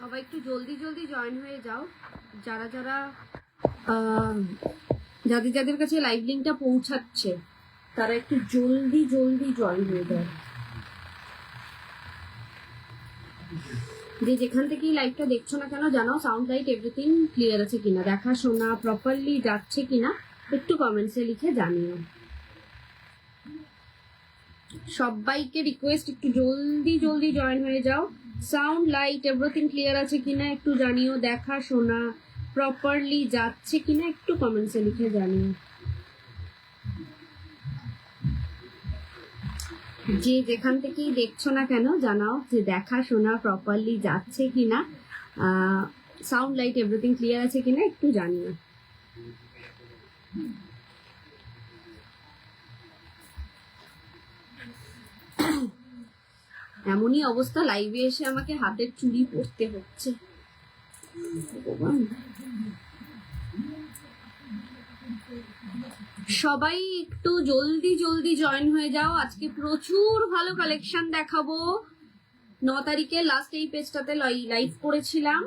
সবাই একটু জলদি জলদি জয়েন হয়ে যাও। যারা যারা যাদের কাছে লাইভ লিঙ্কটা পৌঁছাচ্ছে তারা একটু জলদি জলদি জয়েন হয়ে যায়। যে যেখান থেকেই লাইভটা দেখছো না কেন জানাও সাউন্ড লাইট এভরিথিং ক্লিয়ার আছে কিনা, দেখা শোনা প্রপারলি যাচ্ছে কিনা একটু কমেন্টসে লিখে জানিও। সবাইকে রিকোয়েস্ট একটু জলদি জলদি জয়েন হয়ে যাও। সাউন্ড লাইট এভরিথিং ক্লিয়ার আছে কিনা একটু জানিও, দেখা শোনা প্রপারলি যাচ্ছে কিনা একটু কমেন্টসে লিখে জানিও। যে যেখান থেকেই দেখছো না কেন জানাও যে দেখা শোনা প্রপারলি যাচ্ছে কিনা, সাউন্ড লাইট এভরিথিং ক্লিয়ার আছে কিনা একটু জানিও। এমনই অবস্থা, লাইভে এসে আমাকে হাতের চুড়ি পরতে হচ্ছে। সবাই একটু জলদি জলদি জয়েন হয়ে যাও। আজকে প্রচুর ভালো কালেকশন দেখাবো। 9 তারিখে লাস্ট এই পেজটাতে লাইভ করেছিলাম,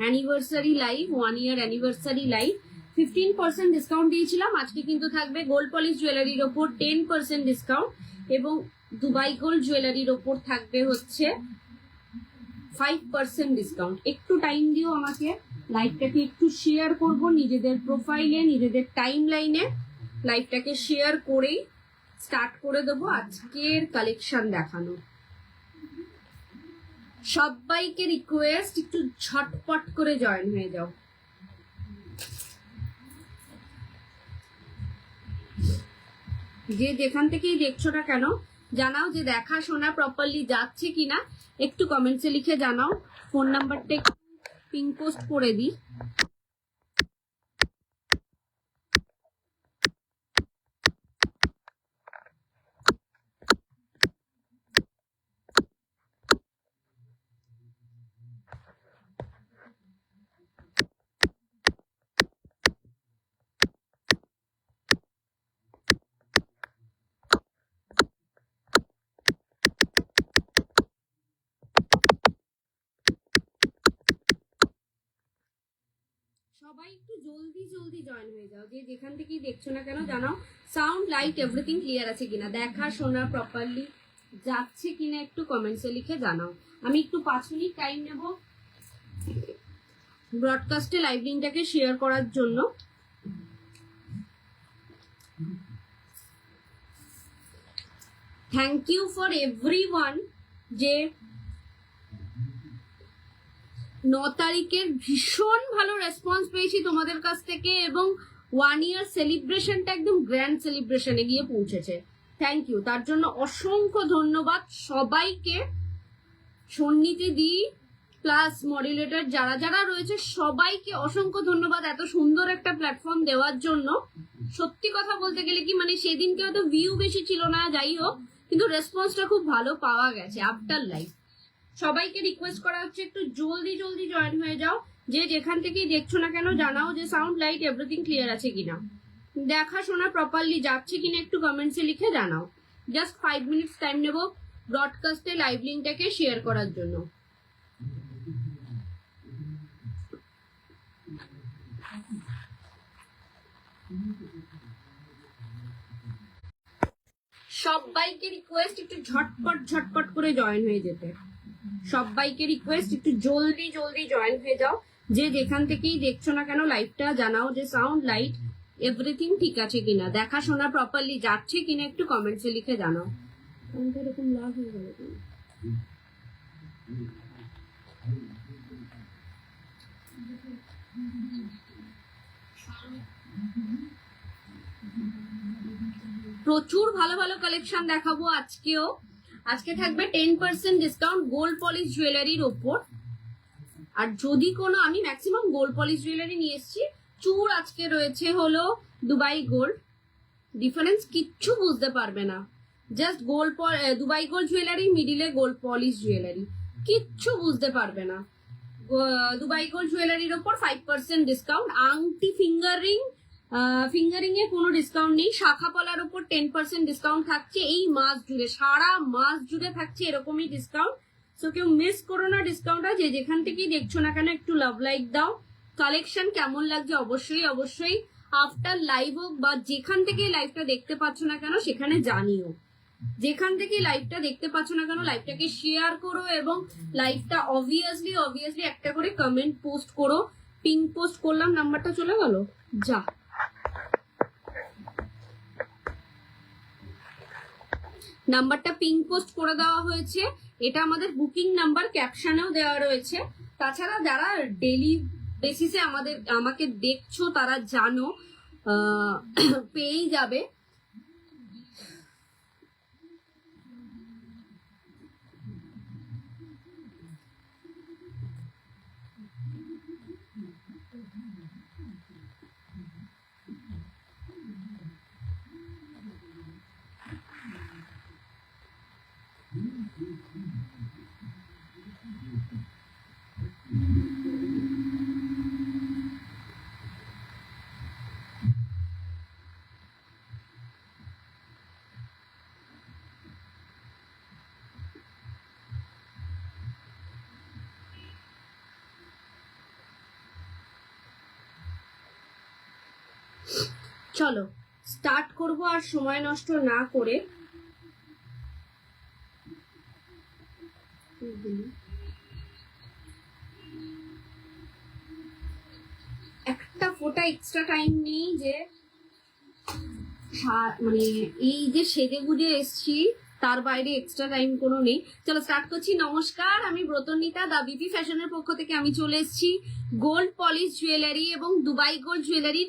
অ্যানিভার্সারি লাইভ, 1 ইয়ার অ্যানিভার্সারি লাইভ। 15% ডিসকাউন্ট দিয়েছিলাম। আজকে কিন্তু থাকবে গোল্ড পলিশ জুয়েলারির ওপর 10% ডিসকাউন্ট এবং দুবাই গোল্ড জুয়েলারির ওপর থাকবে হচ্ছে 5% ডিসকাউন্ট। একটু টাইম দিও আমাকে, লাইভটাকে একটু শেয়ার করব নিজেদের প্রোফাইলে, নিজেদের টাইম লাইনে। লাইভটাকে শেয়ার করেই স্টার্ট করে দেবো আজকের কালেকশন দেখানো। সবাইকে রিকোয়েস্ট একটু ঝটপট করে জয়েন হয়ে যাও। যে যেখান থেকেই দেখছো না কেন জানাও যে দেখা শোনা প্রপারলি যাচ্ছে কিনা একটু কমেন্টসে লিখে জানাও। ফোন নাম্বারটা একটু পিন পোস্ট করে দিই। সবাই একটু জলদি জলদি জয়েন হয়ে যাও। যে যেখান থেকেই দেখছো না কেন জানাও সাউন্ড লাইট এভরিথিং ক্লিয়ার আছে কিনা, দেখা শোনা প্রপারলি যাচ্ছে কিনা একটু কমেন্টসে লিখে জানাও। আমি একটু 5 মিনিট টাইম নেব ব্রডকাস্টে লাইভ লিঙ্কটাকে শেয়ার করার জন্য। থ্যাংক ইউ ফর এভরিওয়ান যে 9 তারিখের ভীষণ ভালো রেসপন্স পেয়েছি তোমাদের কাছ থেকে এবং 1 ইয়ার সেলিব্রেশনটা একদম গ্র্যান্ড সেলিব্রেশনে গিয়ে পৌঁছেছে। থ্যাংক ইউ, তার জন্য অসংখ্য ধন্যবাদ সবাইকে। সন্নিধি দি প্লাস মডারেটর যারা যারা রয়েছে সবাইকে অসংখ্য ধন্যবাদ এত সুন্দর একটা প্ল্যাটফর্ম দেওয়ার জন্য। সত্যি কথা বলতে গেলে কি মানে সেদিনকে হয়তো ভিউ বেশি ছিল না, যাই হোক কিন্তু রেসপন্সটা খুব ভালো পাওয়া গেছে আফটার লাইভ। সবাইকে রিকোয়েস্ট করা হচ্ছে একটু জলদি জলদি জয়েন হয়ে যাও। যে যেখান থেকেই দেখছো না কেন জানাও যে সাউন্ড লাইট এভরিথিং ক্লিয়ার আছে কিনা, দেখা শোনা প্রপারলি যাচ্ছে কিনা একটু কমেন্টসে লিখে জানাও। জাস্ট 5 মিনিটস টাইম নেব ব্রডকাস্টে লাইভ লিঙ্কটাকে শেয়ার করার জন্য। সবাইকে রিকোয়েস্ট একটু ঝটপট ঝটপট করে জয়েন হয়ে যেতে। সবাইকে রিকোয়েস্ট একটু জলদি জলদি জয়েন হয়ে যাও। যে যেখান থেকেই দেখছো না কেন লাইভটা জানাও যে সাউন্ড লাইট এভরিথিং ঠিক আছে কিনা, দেখা শোনা প্রপারলি যাচ্ছে কিনা একটু কমেন্টসে লিখে জানাও। এরকম লাভ হয়ে গেল কেন? প্রচুর ভালো ভালো কালেকশন দেখাবো আজকেও। আজকে থাকবে 10% ডিসকাউন্ট গোল্ড পলিশ জুয়েলারির ওপর। আর যদি কোনো, আমি ম্যাক্সিমাম গোল্ড পলিশ জুয়েলারি নিয়ে এসেছি। চুর আজকে রয়েছে হলো দুবাই গোল্ড, ডিফারেন্স কিচ্ছু বুঝতে পারবে না। Just gold Dubai gold jewellery, মিডিলে গোল্ড পলিশ জুয়েলারি, কিচ্ছু বুঝতে পারবে না। দুবাই গোল্ড জুয়েলারির ওপর 5% ডিসকাউন্ট। আংটি ফিঙ্গারিং এ কোনো ডিসকাউন্ট নেই। শাখা পলার উপর 10% ডিসকাউন্ট থাকছে এই মাস জুড়ে, সারা মাস জুড়ে থাকছে এরকমই ডিসকাউন্ট। সো কেউ মিস করো না ডিসকাউন্টটা, যে যেখান থেকেই দেখছো না কেন একটু লাভ লাইক দাও। কালেকশন কেমন লাগছে অবশ্যই অবশ্যই আফটার লাইভ হোক বা যেখান থেকে লাইভটা দেখতে পাচ্ছ না কেন সেখানে জানিও। যেখান থেকে লাইভটা দেখতে পাচ্ছ না কেন লাইভটাকে শেয়ার করো এবং লাইভটা অবভিয়াসলি একটা করে কমেন্ট পোস্ট করো। পিং পোস্ট করলাম, নাম্বারটা চলে গেল যা। নাম্বারটা পিং পোস্ট করে দেওয়া হয়েছে, এটা আমাদের বুকিং নাম্বার, ক্যাপশনেও দেওয়া রয়েছে। তাছাড়া যারা ডেলি বেসিসে আমাকে দেখছো তারা জানো, পেয়েই যাবে। চলো স্টার্ট করব আর সময় নষ্ট না করে। একটা ফোটা এক্সট্রা টাইম নেই যে মানে এই যে সেজে গুজে এসছি তার বাইরে এক্সট্রা টাইম কোনো নেই। চলো স্টার্ট করছি। নমস্কার, আমি ব্রতনিতা, দা বিপি ফ্যাশনের পক্ষ থেকে আমি চলে এসেছি গোল্ড পলিশ জুয়েলারি এবং দুবাই গোল্ড জুয়েলারির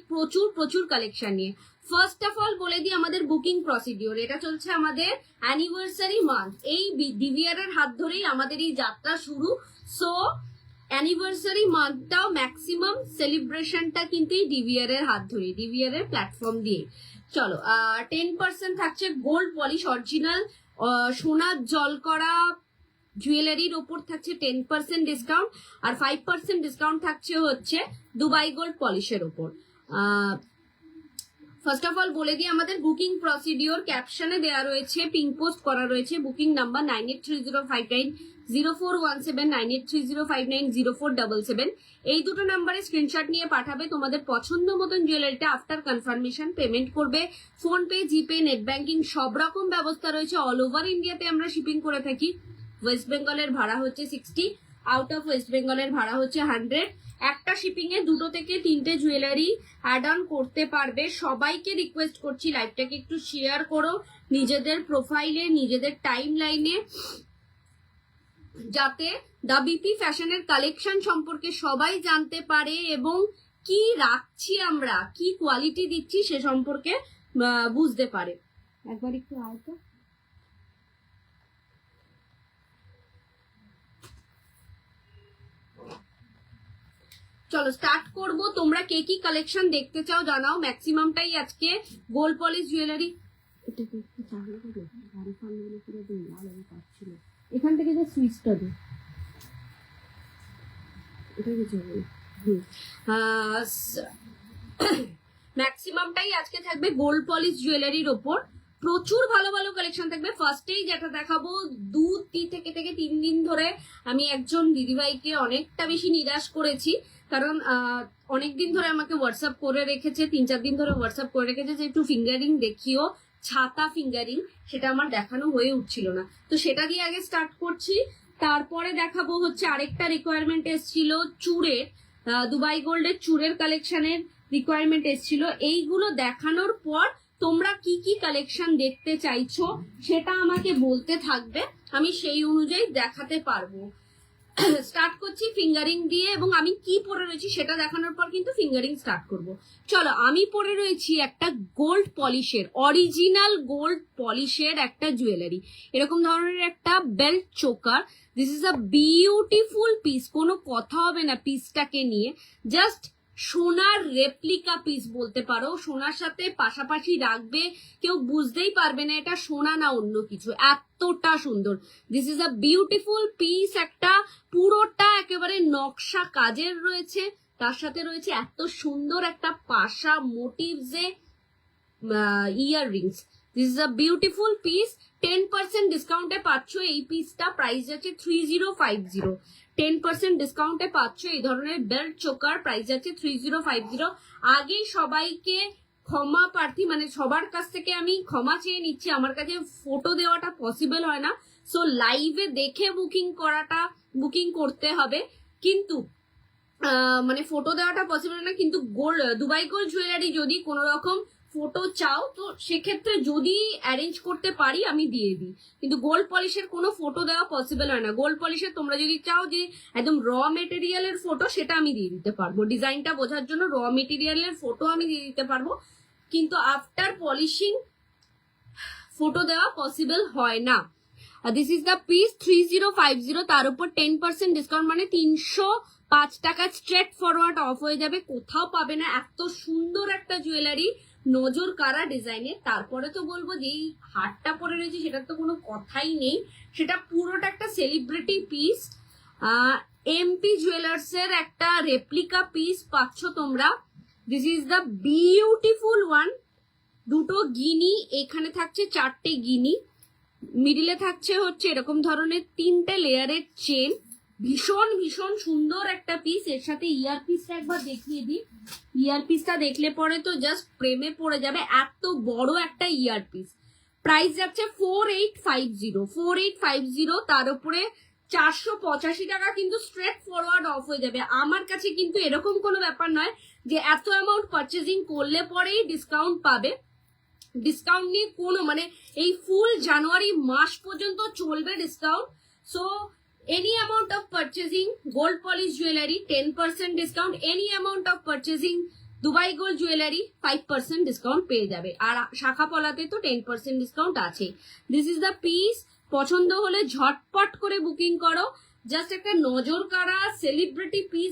প্রচুর কালেকশন নিয়ে। ফার্স্ট অফ অল বলে দিই আমাদের বুকিং প্রসিডিওর, এটা চলছে আমাদের অ্যানিভার্সারি মান্থ। এই ডিভিআর এর হাত ধরেই আমাদের এই যাত্রা শুরু। সো অ্যানিভার্সারি মান্থটাও ম্যাক্সিমাম সেলিব্রেশনটা কিন্তু এই ডিভিআর এর হাত ধরে, ডিভিআর এর প্ল্যাটফর্ম দিয়ে। চলো 10% থাকছে গোল্ড পলিশ অরিজিনাল সোনার জল করা জুয়েলারির ওপর থাকছে 10% ডিসকাউন্ট, আর 5% ডিসকাউন্ট থাকছে হচ্ছে দুবাই গোল্ড পলিশের ওপর। ফার্স্ট অফ অল বলে দিই আমাদের বুকিং প্রসিডিওর, ক্যাপশনে দেওয়া রয়েছে, পিং পোস্ট করা রয়েছে বুকিং নাম্বার 9830590417, 9830590477। এই দুটো নাম্বারে স্ক্রিনশট নিয়ে পাঠাবে তোমাদের পছন্দ মতন জুয়েলারিটা। আফটার কনফার্মেশন পেমেন্ট করবে। ফোন পে, জিপে, নেট ব্যাংকিং সব রকম ব্যবস্থা রয়েছে। অল ওভার ইন্ডিয়াতে আমরা শিপিং করে থাকি। ওয়েস্ট বেঙ্গলের ভাড়া হচ্ছে 60, আউট অফ ওয়েস্ট বেঙ্গলের ভাড়া হচ্ছে 100। একটা শিপিং এ 2 থেকে 3টে জুয়েলারি অ্যাড অন করতে পারবে। সবাইকে রিকোয়েস্ট করছি লাইভটাকে একটু শেয়ার করো নিজেদের প্রোফাইলে, নিজেদের টাইম লাইনে, যাতে দা বিপি ফ্যাশনের কালেকশন সম্পর্কে সবাই জানতে পারে এবং কি রাখছি আমরা, কি কোয়ালিটি দিচ্ছি সে সম্পর্কে বুঝতে পারে। একবার একটু আয়তো চলো স্টার্ট করব। তোমরা কে কি কালেকশন দেখতে চাও জানাও। ম্যাক্সিমামটাই আজকে গোল্ড পলিশ জুয়েলারি। এখান থেকে যে সুইচটা দে, ম্যাক্সিমামটাই আজকে থাকবে গোল্ড পলিশ জুয়েলারির ওপর। প্রচুর ভালো ভালো কালেকশন থাকবে। ফার্স্টেই যেটা দেখাবো, 2 থেকে 3 দিন ধরে আমি একজন দিদিভাইকে অনেকটা বেশি নিরাশ করেছি, কারণ অনেকদিন ধরে আমাকে হোয়াটসঅ্যাপ করে রেখেছে, 3-4 দিন ধরে হোয়াটসঅ্যাপ করে রেখেছে যে একটু ফিঙ্গারিং দেখিও, ছাতা ফিঙ্গারিং, সেটা আমার দেখানো হয়ে উঠছিল না। তো সেটা দিয়ে আগে স্টার্ট করছি। তারপরে দেখাবো হচ্ছে আরেকটা রিকোয়ারমেন্ট এসেছিল চূড়ের, দুবাই গোল্ডের চূড়ের কালেকশনের রিকোয়ারমেন্ট এসেছিল। এইগুলো দেখানোর পর তোমরা কি কি কালেকশন দেখতে চাইছো সেটা আমাকে বলতে থাকবে, আমি সেই অনুযায়ী দেখাতে পারবো। স্টার্ট করছি ফিঙ্গারিং দিয়ে, এবং আমি কি পরে রয়েছি সেটা দেখানোর পর কিন্তু ফিঙ্গারিং স্টার্ট করব। চলো, আমি পরে রয়েছি একটা গোল্ড পলিশের, অরিজিনাল গোল্ড পলিশের একটা জুয়েলারি, এরকম ধরনের একটা belt choker. This is a beautiful piece, কোনো কথা হবে না পিসটাকে নিয়ে। জাস্ট সোনার রেপ্লিকা পিস বলতে পারো, সোনার সাথে পাশাপাশি রাখবে, কেউ বুঝতেই পারবে না এটা সোনা না অন্য কিছু, এতটা সুন্দর। This is a beautiful piece, একটা পুরোটা একেবারে নকশা কাজের রয়েছে, তার সাথে রয়েছে এত সুন্দর একটা পাশা মোটিভসে earrings. This is a beautiful piece. 10% ডিসকাউন্টে পাচ্ছ এই পিসটা, প্রাইস আছে 3050। 10% ডিসকাউন্টে পাচ্ছ এই ধরনের বেল্ট চোকার, প্রাইস আছে 3050। আগেই সবাইকে ক্ষমা প্রার্থী, মানে সবার কাছ থেকে আমি ক্ষমা চেয়ে নিচ্ছি, আমার কাছে ফটো দেওয়াটা পসিবল হয় না, সো লাইভে দেখে বুকিং করতে হবে। কিন্তু মানে ফটো দেওয়াটা পসিবল না, কিন্তু গোল্ড, দুবাই গোল্ড জুয়েলারি যদি কোনো রকম ফটো চাও তো সেক্ষেত্রে যদি অ্যারেঞ্জ করতে পারি আমি দিয়ে দিই, কিন্তু গোল্ড পলিশের কোনো ফটো দেওয়া পসিবল হয় না। গোল্ড পলিশের তোমরা যদি চাও যে একদম র মেটেরিয়ালের ফটো, সেটা আমি দিয়ে দিতে পারবো, ডিজাইনটা বোঝার জন্য র মেটেরিয়ালের ফটো আমি দিয়ে দিতে পারবো, কিন্তু আফটার পলিশিং ফটো দেওয়া পসিবল হয় না। দিস ইজ দ্য পিস 3050, তার উপর 10% ডিসকাউন্ট, মানে 305 টাকা স্ট্রেট ফরওয়ার্ড অফ হয়ে যাবে। কোথাও পাবে না এত সুন্দর একটা জুয়েলারি, নজর কারা ডিজাইনের। তারপরে তো বলবো যে এই হারটা পরে রয়েছে সেটার তো কোনো কথাই নেই, সেটা পুরোটা একটা সেলিব্রিটি পিস। এমপি জুয়েলার্স এর একটা রেপ্লিকা পিস পাচ্ছ তোমরা। This is the beautiful one. দুটো গিনি, এখানে থাকছে 4টে গিনি, মিডিলে থাকছে হচ্ছে এরকম ধরনের 3টে লেয়ারের চেন। ভীষণ ভীষণ সুন্দর একটা পিস। এর সাথে ইয়ার পিসটা একবার দেখিয়ে দিই। ইয়ার পিসটা দেখলে পরে তো জাস্ট প্রেমে পড়ে যাবে, এত বড় একটা ইয়ার পিস। প্রাইস যাচ্ছে 4850। তার উপরে 485 টাকা কিন্তু স্ট্রেট ফরওয়ার্ড অফ হয়ে যাবে। আমার কাছে কিন্তু এরকম কোনো ব্যাপার নয় যে এত অ্যামাউন্ট পারচেজিং করলে পরেই ডিসকাউন্ট পাবে। ডিসকাউন্ট নিয়ে কোনো মানে এই ফুল জানুয়ারি মাস পর্যন্ত চলবে discount. So any amount of purchasing gold polish jewelry 10% discount, any amount of purchasing Dubai gold jewellery 5% discount পেয়ে যাবে, আর শাখা পলাতে তো 10% ডিসকাউন্ট আছে। This is the piece. পছন্দ হলে ঝটপট করে বুকিং করো। জাস্ট একটা নজর কাড়া সেলিব্রিটি পিস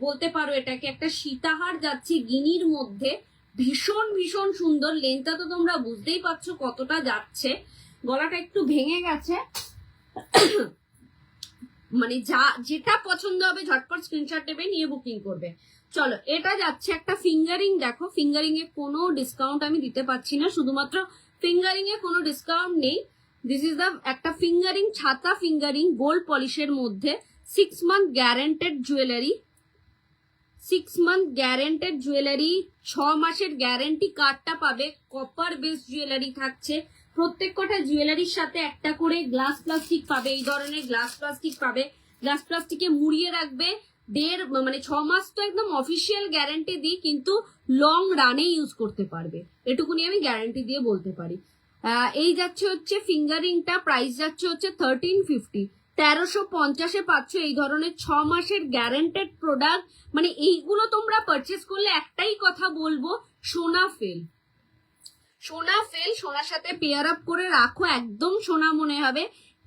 বলতে পারো এটাকে। একটা সীতাহার যাচ্ছে গিনির মধ্যে, ভীষণ ভীষণ সুন্দর। লেন্থটা তো তোমরা বুঝতেই পারছো কতটা যাচ্ছে, গলাটা একটু ভেঙে গেছে। মানে যেটা পছন্দ হবে ঝটপট স্ক্রিনশট নেবে, নিয়ে বুকিং করবে। চলো, এটা যাচ্ছে একটা ফিঙ্গারিং। দেখো ফিঙ্গারিং এ কোনো ডিসকাউন্ট আমি দিতে পারছি না, শুধুমাত্র ফিঙ্গারিং এ কোনো ডিসকাউন্ট নেই। দিস ইজ দ্য একটা ফিঙ্গারিং, ছাতা ফিঙ্গারিং গোল্ড পলিশের মধ্যে। 6 month guaranteed jewellery, 6 month guaranteed jewellery, 6 মাসের গ্যারেন্টি কার্ডটা পাবে। কপার বেস জুয়েলারি থাকছে। প্রত্যেক কটা জুয়েলারির সাথে একটা করে গ্লাস প্লাস্টিক পাবে, এই ধরনের গ্লাস প্লাস্টিক পাবে। গ্লাস প্লাস্টিকে মুড়িয়ে রাখবে। 6 মাস তো একদম অফিসিয়াল গ্যারেন্টি দিই, কিন্তু লং রানে ইউজ করতে পারবে, এটুকুনি আমি গ্যারেন্টি দিয়ে বলতে পারি। এই যাচ্ছে হচ্ছে ফিঙ্গারিংটা, প্রাইস যাচ্ছে হচ্ছে 1350। 1350-এ পাচ্ছ এই ধরনের 6 মাসের গ্যারেন্টেড প্রোডাক্ট। মানে এইগুলো তোমরা পারচেস করলে একটাই কথা বলবো, সোনা ফেল। সোনার সাথে পেয়ার আপ করে রাখো, একদম সোনা মনে হবে।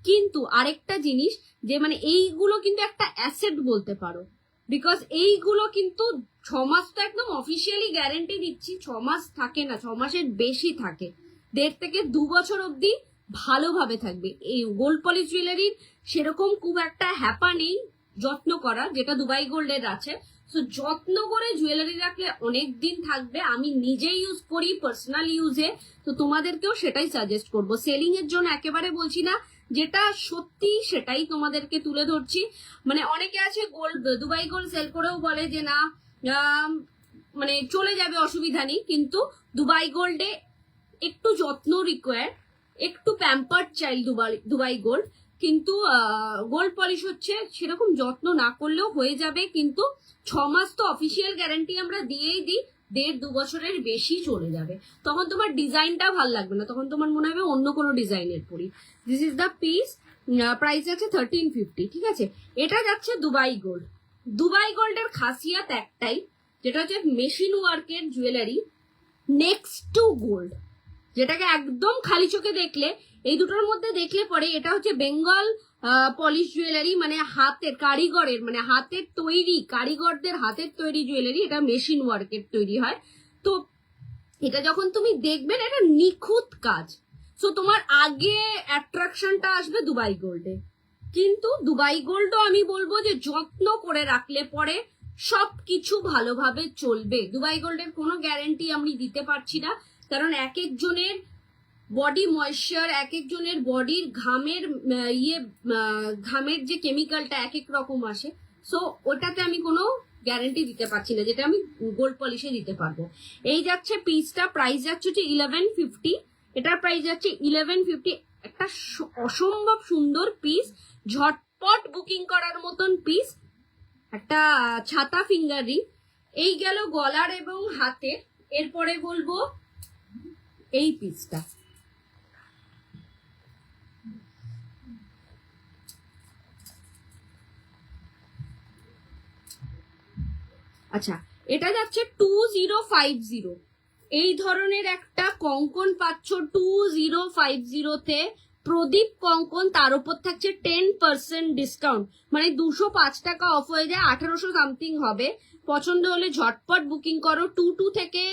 কিন্তু আরেকটা জিনিস যে মানে এইগুলো কিন্তু একটা অ্যাসেট বলতে পারো, বিকজ এইগুলো কিন্তু 6 মাস তো একদম অফিসিয়ালি গ্যারেন্টি দিচ্ছি, 6 মাস থাকে না, 6 মাসের বেশি থাকে, 1.5 থেকে 2 বছর অব্দি ভালোভাবে থাকবে। এই গোল্ড পলিশ জুয়েলারির সেরকম খুব একটা হ্যাপা নেই যত্ন করা, যেটা দুবাই গোল্ডের আছে। সো যত্ন করে জুয়েলারি রাখলে অনেক দিন থাকবে। আমি নিজে ইউজ করি পার্সোনাল ইউজে, তো তোমাদেরকেও সেটাই সাজেস্ট করব। সেলিং এর জন্য একেবারে বলছি না, যেটা সত্যি সেটাই তোমাদেরকে তুলে ধরছি। মানে অনেকে আছে গোল্ড, দুবাই গোল্ড সেল করেও বলে যে না মানে চলে যাবে, অসুবিধা নেই, কিন্তু দুবাই গোল্ডে একটু যত্ন রিকোয়ার, একটু প্যাম্পার্ড চাইল্ড দুবাই গোল্ড। কিন্তু গোল্ড পলিশ হচ্ছে সেরকম যত্ন না করলেও হয়ে যাবে, কিন্তু 6 মাস তো অফিসিয়াল গ্যারান্টি আমরা দিয়েই দিই, 1.5-2 বছরের বেশি চলে যাবে। তখন তোমার ডিজাইনটা ভালো লাগবে না, তখন তোমার মনে হবে অন্য কোনো ডিজাইনের পরি। This is the piece. Price আছে 1350, ঠিক আছে। এটা যাচ্ছে দুবাই গোল্ড। দুবাই গোল্ডের খাসিয়াত একটাই, যেটা হচ্ছে মেশিন ওয়ার্কের জুয়েলারি নেক্সট টু গোল্ড, যেটাকে একদম খালি চোখে দেখলে, এই দুটোর মধ্যে দেখলে পরে এটা হচ্ছে বেঙ্গল পলিশ জুয়েলারি, মানে হাতের কারিগরের, মানে হাতের তৈরি, কারিগরদের হাতের তৈরি জুয়েলারি। এটা মেশিন ওয়ার্কের তৈরি হয়। তো এটা যখন তুমি দেখবে না, এটা নিখুঁত কাজ। সো তোমার আগে অ্যাট্রাকশনটা আসবে দুবাই গোল্ডে। কিন্তু দুবাই গোল্ডও আমি বলবো যে যত্ন করে রাখলে পরে সবকিছু ভালোভাবে চলবে। দুবাই গোল্ডের কোনো গ্যারেন্টি আমি দিতে পারছি না, কারণ এক একজনের বডি ময়েশ্চার, এক একজনের বডির ঘামের ঘামের যে কেমিক্যালটা এক এক রকম আসে, সো ওটাতে আমি কোনো গ্যারান্টি দিতে পারছি না যেটা আমি গোল্ড পলিশে দিতে পারবো। এই যাচ্ছে পিসটা, প্রাইস যাচ্ছে হচ্ছে 1150, এটার প্রাইস যাচ্ছে 1150। একটা অসম্ভব সুন্দর পিস, ঝটপট বুকিং করার মতন পিস, একটা ছাতা ফিঙ্গার রিং। এই গেল গলার এবং হাতের। এরপরে বলবো এই পিসটা, আচ্ছা এটা যাচ্ছে 2050। এই ধরনের একটা কঙ্কন পাচ্ছ 2050-তে, প্রদীপ কঙ্কন, তার উপর থাকছে 10% ডিসকাউন্ট, মানে 205 টাকা অফ হয়ে যায়, 1800 সামথিং হবে। পছন্দ হলে ঝটপট বুকিং করো। 22 থেকে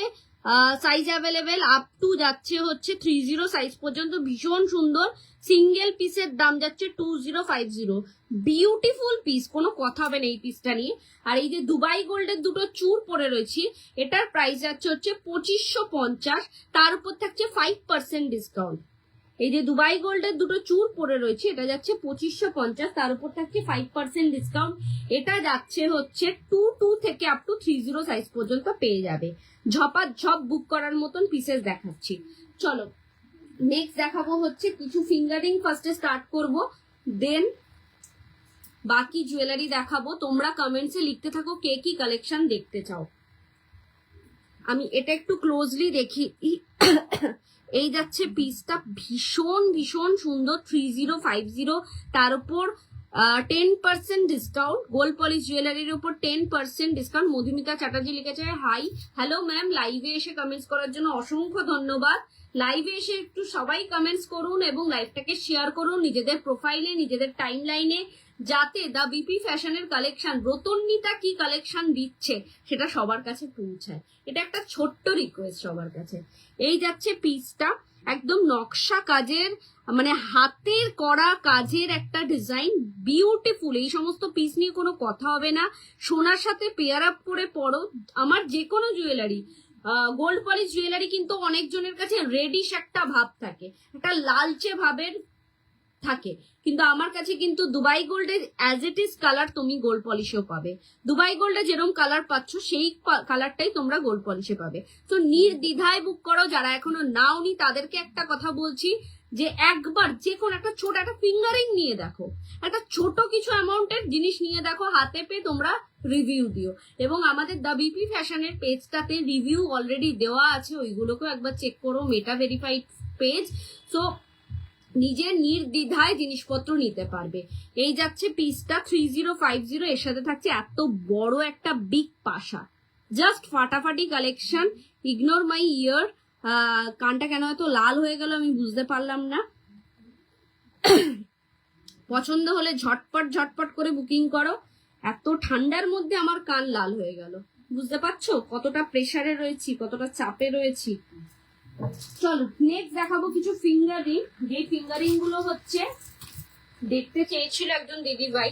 সাইজ অ্যাভেলেবেল, আপ টু যাচ্ছে হচ্ছে 30 সাইজ পর্যন্ত। ভীষণ সুন্দর, সিঙ্গেল পিসের দাম যাচ্ছে 2050। বিউটিফুল পিস, কোনো কথা হবে না এই পিসটা নিয়ে। আর এই যে দুবাই গোল্ডের দুটো চূড় পরে রয়েছি, এটার প্রাইস যাচ্ছে হচ্ছে 2550, তার উপর থাকছে 5% ডিসকাউন্ট। এই যে দুবাই গোল্ডের দুটো চূড় পরে রয়েছে, এটা যাচ্ছে 2550, তার উপর থাকছে 5% ডিসকাউন্ট। এটা যাচ্ছে হচ্ছে 22 থেকে আপ টু 30 সাইজ পর্যন্ত পেয়ে যাবে। ঝপ বুক করার মতন পিসেস দেখাচ্ছি। চলো নেক্সট দেখাবো হচ্ছে কিছু ফিঙ্গারিং, ফার্স্টে স্টার্ট করব, দেন বাকি জুয়েলারি দেখাবো। তোমরা কমেন্টসে লিখতে থাকো কে কি কালেকশন দেখতে চাও। আমি এটা একটু ক্লোজলি দেখি। এই যাচ্ছে পিসটা, ভীষণ ভীষণ সুন্দর, 3050, তার উপর 10% ডিসকাউন্ট। গোল্ড পলিশ জুয়েলারির উপর 10% ডিসকাউন্ট। মধুমিতা চ্যাটার্জি লিখেছে হাই, হ্যালো ম্যাম, লাইভে এসে কমেন্টস করার জন্য অসংখ্য ধন্যবাদ। লাইভে এসে একটু সবাই কমেন্টস করুন এবং লাইভটাকে শেয়ার করুন নিজেদের প্রোফাইলে, নিজেদের টাইম লাইনে, যাতে দা বিপি ফ্যাশনের কালেকশন, রতন্বিতা কি কালেকশন দিচ্ছে সেটা সবার কাছে পৌঁছায়। এটা একটা ছোট্ট রিকোয়েস্ট সবার কাছে। এই যাচ্ছে পিসটা, একদম নকশা কাজের, মানে হাতের করা কাজের একটা ডিজাইন, বিউটিফুল। এই সমস্ত পিস নিয়ে কোনো কথা হবে না। সোনার সাথে পেয়ার আপ করে পরো। আমার যে কোনো জুয়েলারি, গোল্ড পলিশ জুয়েলারি কিন্তু অনেকজনের কাছে রেডিশ একটা ভাব থাকে, একটা লালচে ভাবের থাকে, কিন্তু আমার কাছে কিন্তু দুবাই গোল্ডের অ্যাজ ইট ইজ কালার তুমি গোল্ড পলিশেও পাবে। দুবাই গোল্ডে যেরকম কালার পাচ্ছ সেই কালারটাই তোমরা গোল্ড পলিশে পাবে। তো নির্দ্বিধায় বুক করো। যারা এখনো নাওনি তাদেরকে একটা কথা বলছি যে একবার যে কোনো একটা ছোট একটা ফিঙ্গারিং নিয়ে দেখো, একটা ছোট কিছু অ্যামাউন্টের জিনিস নিয়ে দেখো, হাতে পেয়ে তোমরা রিভিউ দিও। এবং আমাদের দা বিপি ফ্যাশনের পেজটাতে রিভিউ অলরেডি দেওয়া আছে, ওইগুলোকেও একবার চেক করো, মেটা ভেরিফাইড পেজ। সো নিজের নির্দ্বিধায় জিনিসপত্র নিতে পারবে। এই যাচ্ছে পিসটা 3050, এর সাথে থাকছে এত বড় একটা বিগ পাশা, জাস্ট ফাটাফাটি কালেকশন। ইগনোর মাই ইয়ার, কানটা কেন এত লাল হয়ে গেল আমি বুঝতে পারলাম না। পছন্দ হলে ঝটপট করে বুকিং করো। এত ঠান্ডার মধ্যে আমার কান লাল হয়ে গেল, বুঝতে পারছো কতটা প্রেসারে রয়েছি, কতটা চাপে রয়েছি। চলো নেক্সট দেখাবো কিছু ফিঙ্গারিং, যে ফিঙ্গারিং গুলো হচ্ছে দেখতে চেয়েছিল একজন দিদি ভাই।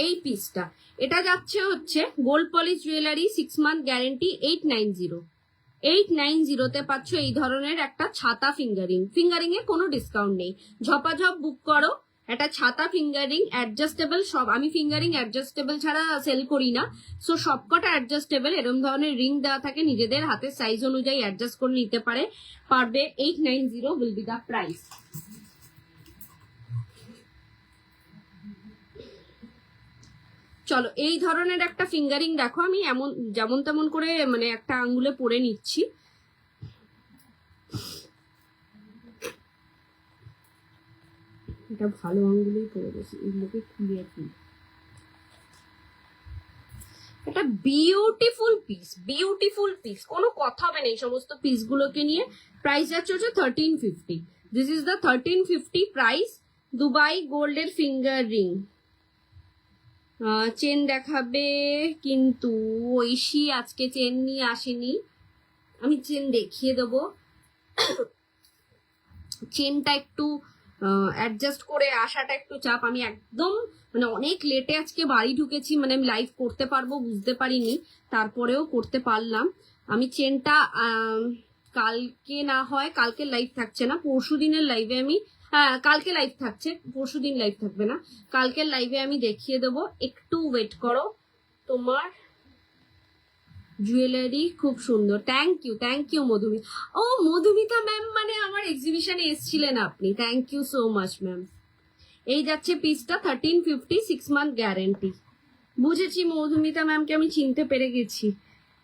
এই পিসটা, এটা যাচ্ছে হচ্ছে gold polish jewellery 6 month guarantee 890 পাচ্ছ এই ধরনের একটা ছাতা ফিঙ্গারিং। ফিঙ্গারিং এ কোনো ডিসকাউন্ট নেই, ঝপাঝপ বুক করো। একটা ছাতা ফিঙ্গারিং অ্যাডজাস্টেবল, সব আমি ফিঙ্গারিং অ্যাডজাস্টেবল ছাড়া সেল করি না, সো সবকটা অ্যাডজাস্টেবল। এরকম ধরনের রিং দেওয়া থাকে, নিজেদের হাতের সাইজ অনুযায়ী অ্যাডজাস্ট করে নিতে পারবে। 890 উইল বি দ্য প্রাইস। চলো এই ধরনের একটা ফিঙ্গারিং দেখো, আমি এমন যেমন তেমন করে মানে একটা আঙ্গুলে পরে নিচ্ছি। এটা ভালো আঙ্গুলেই পরে গেছি, এগুলোকে খুলিয়ে খুলি। এটা বিউটিফুল পিস, কোনো কথা হবে না এই সমস্ত পিস গুলোকে নিয়ে। প্রাইস যাচ্ছে হচ্ছে 1350। This is the 1350 price. Dubai গোল্ডের ফিঙ্গার রিং। চেন দেখাবে কিন্তু ঐশী আজকে চেন নিয়ে আসেনি, আমি চেন দেখিয়ে দেবো। চেনটা একটু অ্যাডজাস্ট করে আসাটা একটু চাপ। আমি একদম মানে অনেক লেটে আজকে বাড়ি ঢুকেছি, মানে আমি লাইভ করতে পারবো বুঝতে পারিনি, তারপরেও করতে পারলাম। আমি চেনটা কালকে না হয়, কালকে লাইভ থাকছে না, পরশু দিনের লাইভে আমি, হ্যাঁ কালকে লাইভ থাকছে, পরশু দিন লাইভ থাকবে না, কালকের লাইভে আমি দেখিয়ে দেবো, একটু ওয়েট করো। তোমার জুয়েলারি খুব সুন্দর, থ্যাংক ইউ মধুমিতা। ও মধুমিতা ম্যাম, মানে আমার এক্সিবিশনে এসেছিলেন আপনি, thank you so much ma'am. এই যাচ্ছে পিসটা 1350, 6 মান্থ গ্যারেন্টি। বুঝেছি মধুমিতা ম্যামকে আমি চিনতে পেরে গেছি।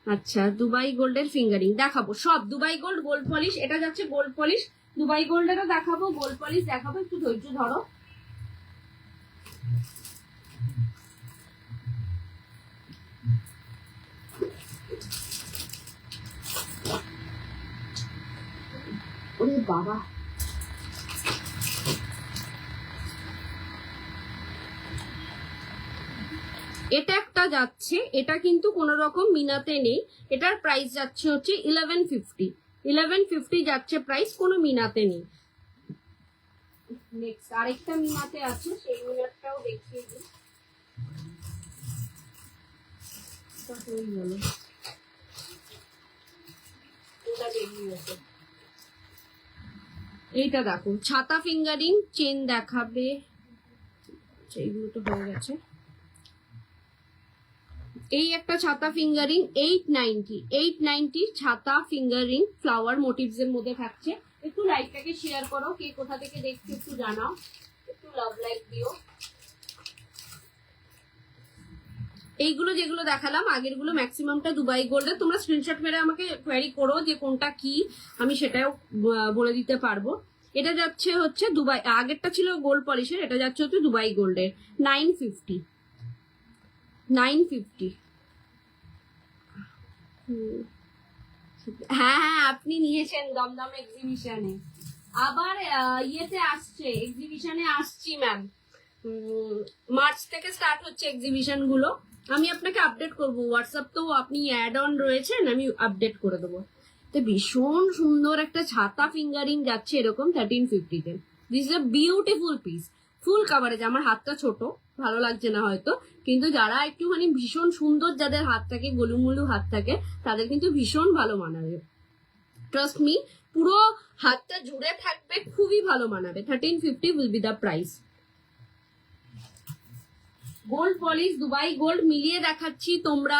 আচ্ছা, দুবাই গোল্ডের ফিঙ্গারিং দেখাবো সব, দুবাই গোল্ড, গোল্ড পলিশ, এটা যাচ্ছে গোল্ড পলিশ, দুবাই গোল্ডেরও দেখাবো, গোল্ড পলিশ দেখাবো, একটু ধৈর্য ধরো। ওরে বাবা, এটা একটা যাচ্ছে, এটা কিন্তু কোন রকম মিনাতে নেই, এটার প্রাইস যাচ্ছে হচ্ছে 1150, 1150 যাচ্ছে প্রাইস, কোনো মিনাতে নেই। নেক্সট আরেকটা মিনাতে আছে, সেই মিনারটাও দেখিয়ে দিই। এইটা দেখো, ছাতা ফিঙ্গারিং চেন দেখাবে, এইগুলো তো হয়ে গেছে। এই একটা ছাতা ফিঙ্গারিং 890 ছাতা ফিঙ্গারিং ফ্লাওয়ার মোটিভস এর মধ্যে থাকছে। একটু লাইকটাকে শেয়ার করো, কে কোথা থেকে দেখছো একটু জানাও, একটু লাভ লাইক দিও। এইগুলো যেগুলো দেখালাম আগের গুলো ম্যাক্সিমামটা দুবাই গোল্ডের, তোমরা স্ক্রিনশট মেরে আমাকে কোয়ারি করো যে কোনটা কি, আমি সেটাও বলে দিতে পারবো। এটা যাচ্ছে হচ্ছে দুবাই, আগেরটা ছিল গোল্ড পলিশের, এটা যাচ্ছে হচ্ছে দুবাই গোল্ডের 950। হ্যাঁ হ্যাঁ, আপনি নিয়েছেন দমদম এক্সিবিশনে, আবার ইয়েতে আসছে, এক্সিবিশনে আসছি ম্যাম, মার্চ থেকে স্টার্ট হচ্ছে এক্সিবিশন গুলো, আমি আপনাকে আপডেট করবো, হোয়াটসঅ্যাপ তো আপনি অ্যাড অন রয়েছেন, আমি আপডেট করে দেবো। তো ভীষণ সুন্দর একটা ছাতা ফিঙ্গারিং যাচ্ছে এরকম 1350-তে। This is a beautiful piece, full coverage. আমার হাতটা ছোট, ভালো লাগছে না হয়তো, কিন্তু যারা একটুখানি ভীষণ সুন্দর, যাদের হাত থাকে গোলুমুলু হাত থাকে, তাদের কিন্তু ভীষণ ভালো মানাবে, ট্রাস্ট মি, পুরো হাতটা জুড়ে থাকবে, খুবই ভালো মানাবে। 1350 will be the price. Gold polish Dubai gold মিলিয়ে দেখাচ্ছি, তোমরা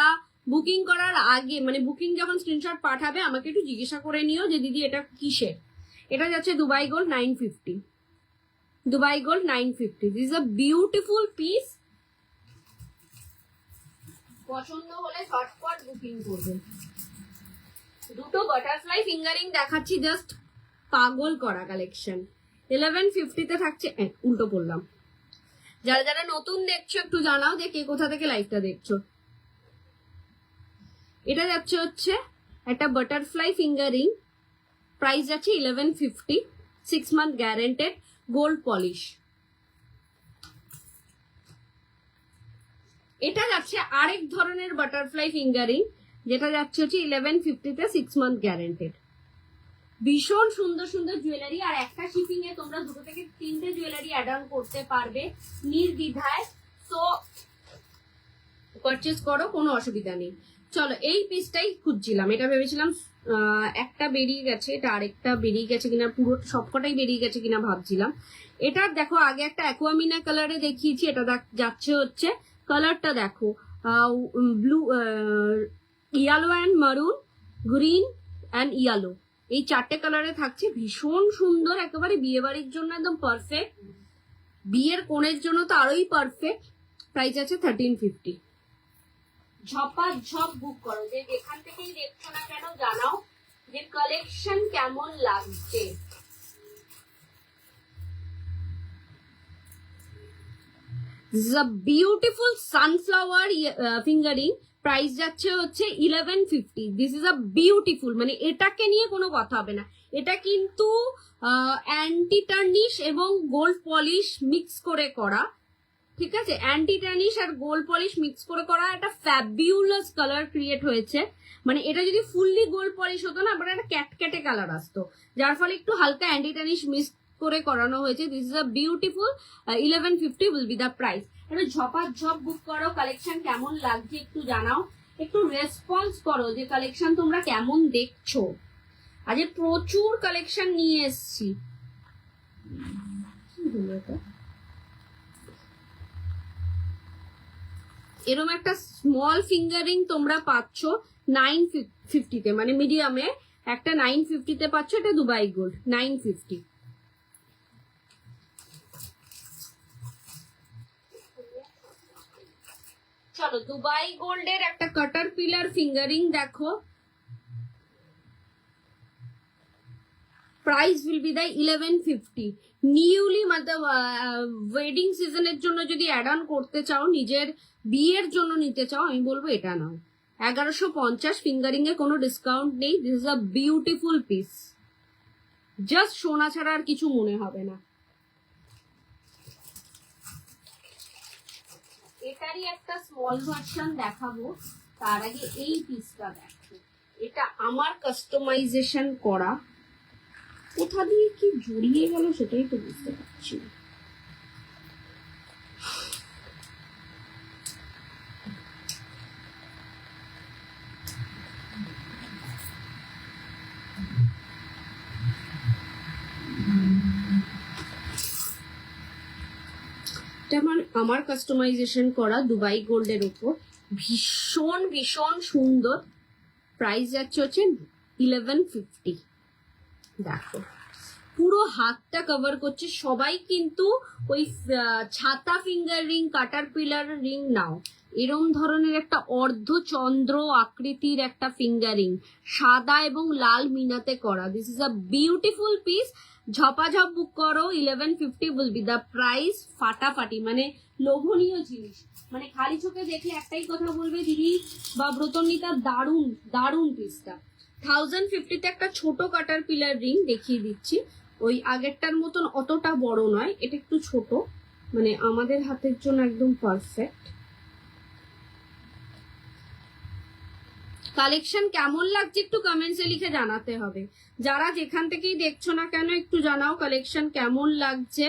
বুকিং করার আগে, মানে বুকিং যখন স্ক্রিনশট পাঠাবে আমাকে একটু জিজ্ঞাসা করে নিও যে দিদি এটা কিসের। এটা যাচ্ছে Dubai gold 950, Dubai gold 950। This is a beautiful piece, পছন্দ হলে ঝটপট বুকিং করবে। দুটো বাটারফ্লাই ফিঙ্গারিং দেখাচ্ছি, জাস্ট পাগল করা কালেকশন। 1150-তে থাকছে, উল্টো পড়লাম। যারা যারা নতুন দেখছো একটু জানাও যে কে কোথা থেকে লাইভটা দেখছো। এটা যাচ্ছে হচ্ছে একটা বাটারফ্লাই ফিঙ্গারিং, প্রাইস যাচ্ছে 1150, 6 মান্থ গ্যারেন্টেড, গোল্ড পলিশ। এটা যাচ্ছে আরেক ধরনের বাটারফ্লাই ফিঙ্গারিং, যেটা যাচ্ছে হচ্ছে 1150-তে, 6 মান্থ গ্যারেন্টেড। ভীষণ সুন্দর সুন্দর জুয়েলারি, আর একটা শিপিং এ তোমরা 2 থেকে 3টে জুয়েলারি অ্যাড অন করতে পারবে নির্দ্বিধায়, সো পারচেজ করো, কোনো অসুবিধা নেই। চলো, এই পিসটাই খুঁজছিলাম, এটা ভেবেছিলাম একটা বেরিয়ে গেছে, এটা আরেকটা বেরিয়ে গেছে কিনা, পুরো সবকটাই বেরিয়ে গেছে কিনা ভাবছিলাম। এটার দেখো আগে একটা অ্যাকুয়ামিনা কালারে দেখিয়েছি, এটা যাচ্ছে হচ্ছে, কালারটা দেখো ব্লু, ইয়েলো অ্যান্ড মারুন, গ্রিন অ্যান্ড ইয়েলো, এই 4টে কালারে থাকছে, ভীষণ সুন্দর, একেবারে বিয়ে বাড়ির জন্য একদম পারফেক্ট, বিয়ের কোণের জন্য তো আরোই পারফেক্ট। প্রাইস আছে 1350। ঝপ বুক করো, যে যেখান থেকেই দেখছো না কেন জানাও যে কালেকশন কেমন লাগছে। বিউটিফুল সানফ্লাওয়ার ফিঙ্গারিং, প্রাইস যাচ্ছে হচ্ছে 1150। দিস ইজ আ বিউটিফুল, মানে এটাকে নিয়ে কোনো কথা হবে না, এটা কিন্তু অ্যান্টি টার্নিশ এবং গোল্ড পলিশ মিক্স করে করা, ঠিক আছে, অ্যান্টি টার্নিশ আর গোল্ড পলিশ মিক্স করে করা, একটা ফ্যাবিউলাস কালার ক্রিয়েট হয়েছে। মানে এটা যদি ফুললি গোল্ড পলিশ হতো না, আবার একটা ক্যাটক্যাটে কালার আসতো, যার ফলে একটু হালকা অ্যান্টি টার্নিশ মিক্স করে করানো হয়েছে। This is a beautiful, 1150 will be the price. এবার ঝপ বুক করো, কালেকশন কেমন লাগছে একটু জানাও, একটু রেসপন্স করো যে কালেকশন তোমরা কেমন দেখছো। আজ প্রচুর কালেকশন নিয়ে এসছি। এরকম একটা স্মল ফিঙ্গারিং তোমরা পাচ্ছ 950-তে, মানে মিডিয়ামে একটা 950-তে পাচ্ছ। এটা দুবাই গোল্ড 950। চলো দুবাই গোল্ডের একটা কাটার পিলার ফিঙ্গারিং দেখো। Price will B the 1150। Newly Matlab wedding সিজনের জন্য যদি অ্যাড অন করতে চাও, নিজের বিয়ের জন্য নিতে চাও, আমি বলবো এটা নাও। 1150 ফিঙ্গারিং এ কোনো ডিসকাউন্ট নেই। This is a beautiful piece, just সোনা ছাড়া আর কিছু মনে হবে না। এটারই একটা স্মল ভার্সন দেখাবো, তার আগে এই পিসটা দেখো। এটা আমার কাস্টমাইজেশন করা, কোথা দিয়ে কি জড়িয়ে গেল সেটাই তো বুঝতে পারছি না। এটা আমার কাস্টমাইজেশন করা দুবাই গোল্ডের উপর, ভীষণ ভীষণ সুন্দর। প্রাইস যাচ্ছে হচ্ছে 1150। দেখো পুরো হাতটা কভার করছে। সবাই কিন্তু ওই ছাতা ফিঙ্গার রিং, কাটার পিলার রিং নাও। এরম ধরনের একটা অর্ধচন্দ্র আকৃতির একটা ফিঙ্গারিং, সাদা এবং লাল মিনাতে করা। This is a beautiful piece. ঝপাঝপ বুক করো। 1150 উইল বি দ্য প্রাইস। ফাটাফাটি, মানে লোভনীয় জিনিস। মানে খালি চোখে দেখলে একটাই কথা বলবে দিদি বা ব্রতনিতা, দারুণ দারুণ পিসটা। 1050-তে একটা ছোট কাটার পিলার রিং দেখিয়ে দিচ্ছি। ওই আগেরটার মতন অতটা বড় নয়, এটা একটু ছোট, মানে আমাদের হাতের জন্য একদম পারফেক্ট। কালেকশন কেমন লাগছে একটু কমেন্টসে লিখে জানাতে হবে। যারা যেখান থেকেই দেখছো না কেন একটু জানাও কালেকশন কেমন লাগছে,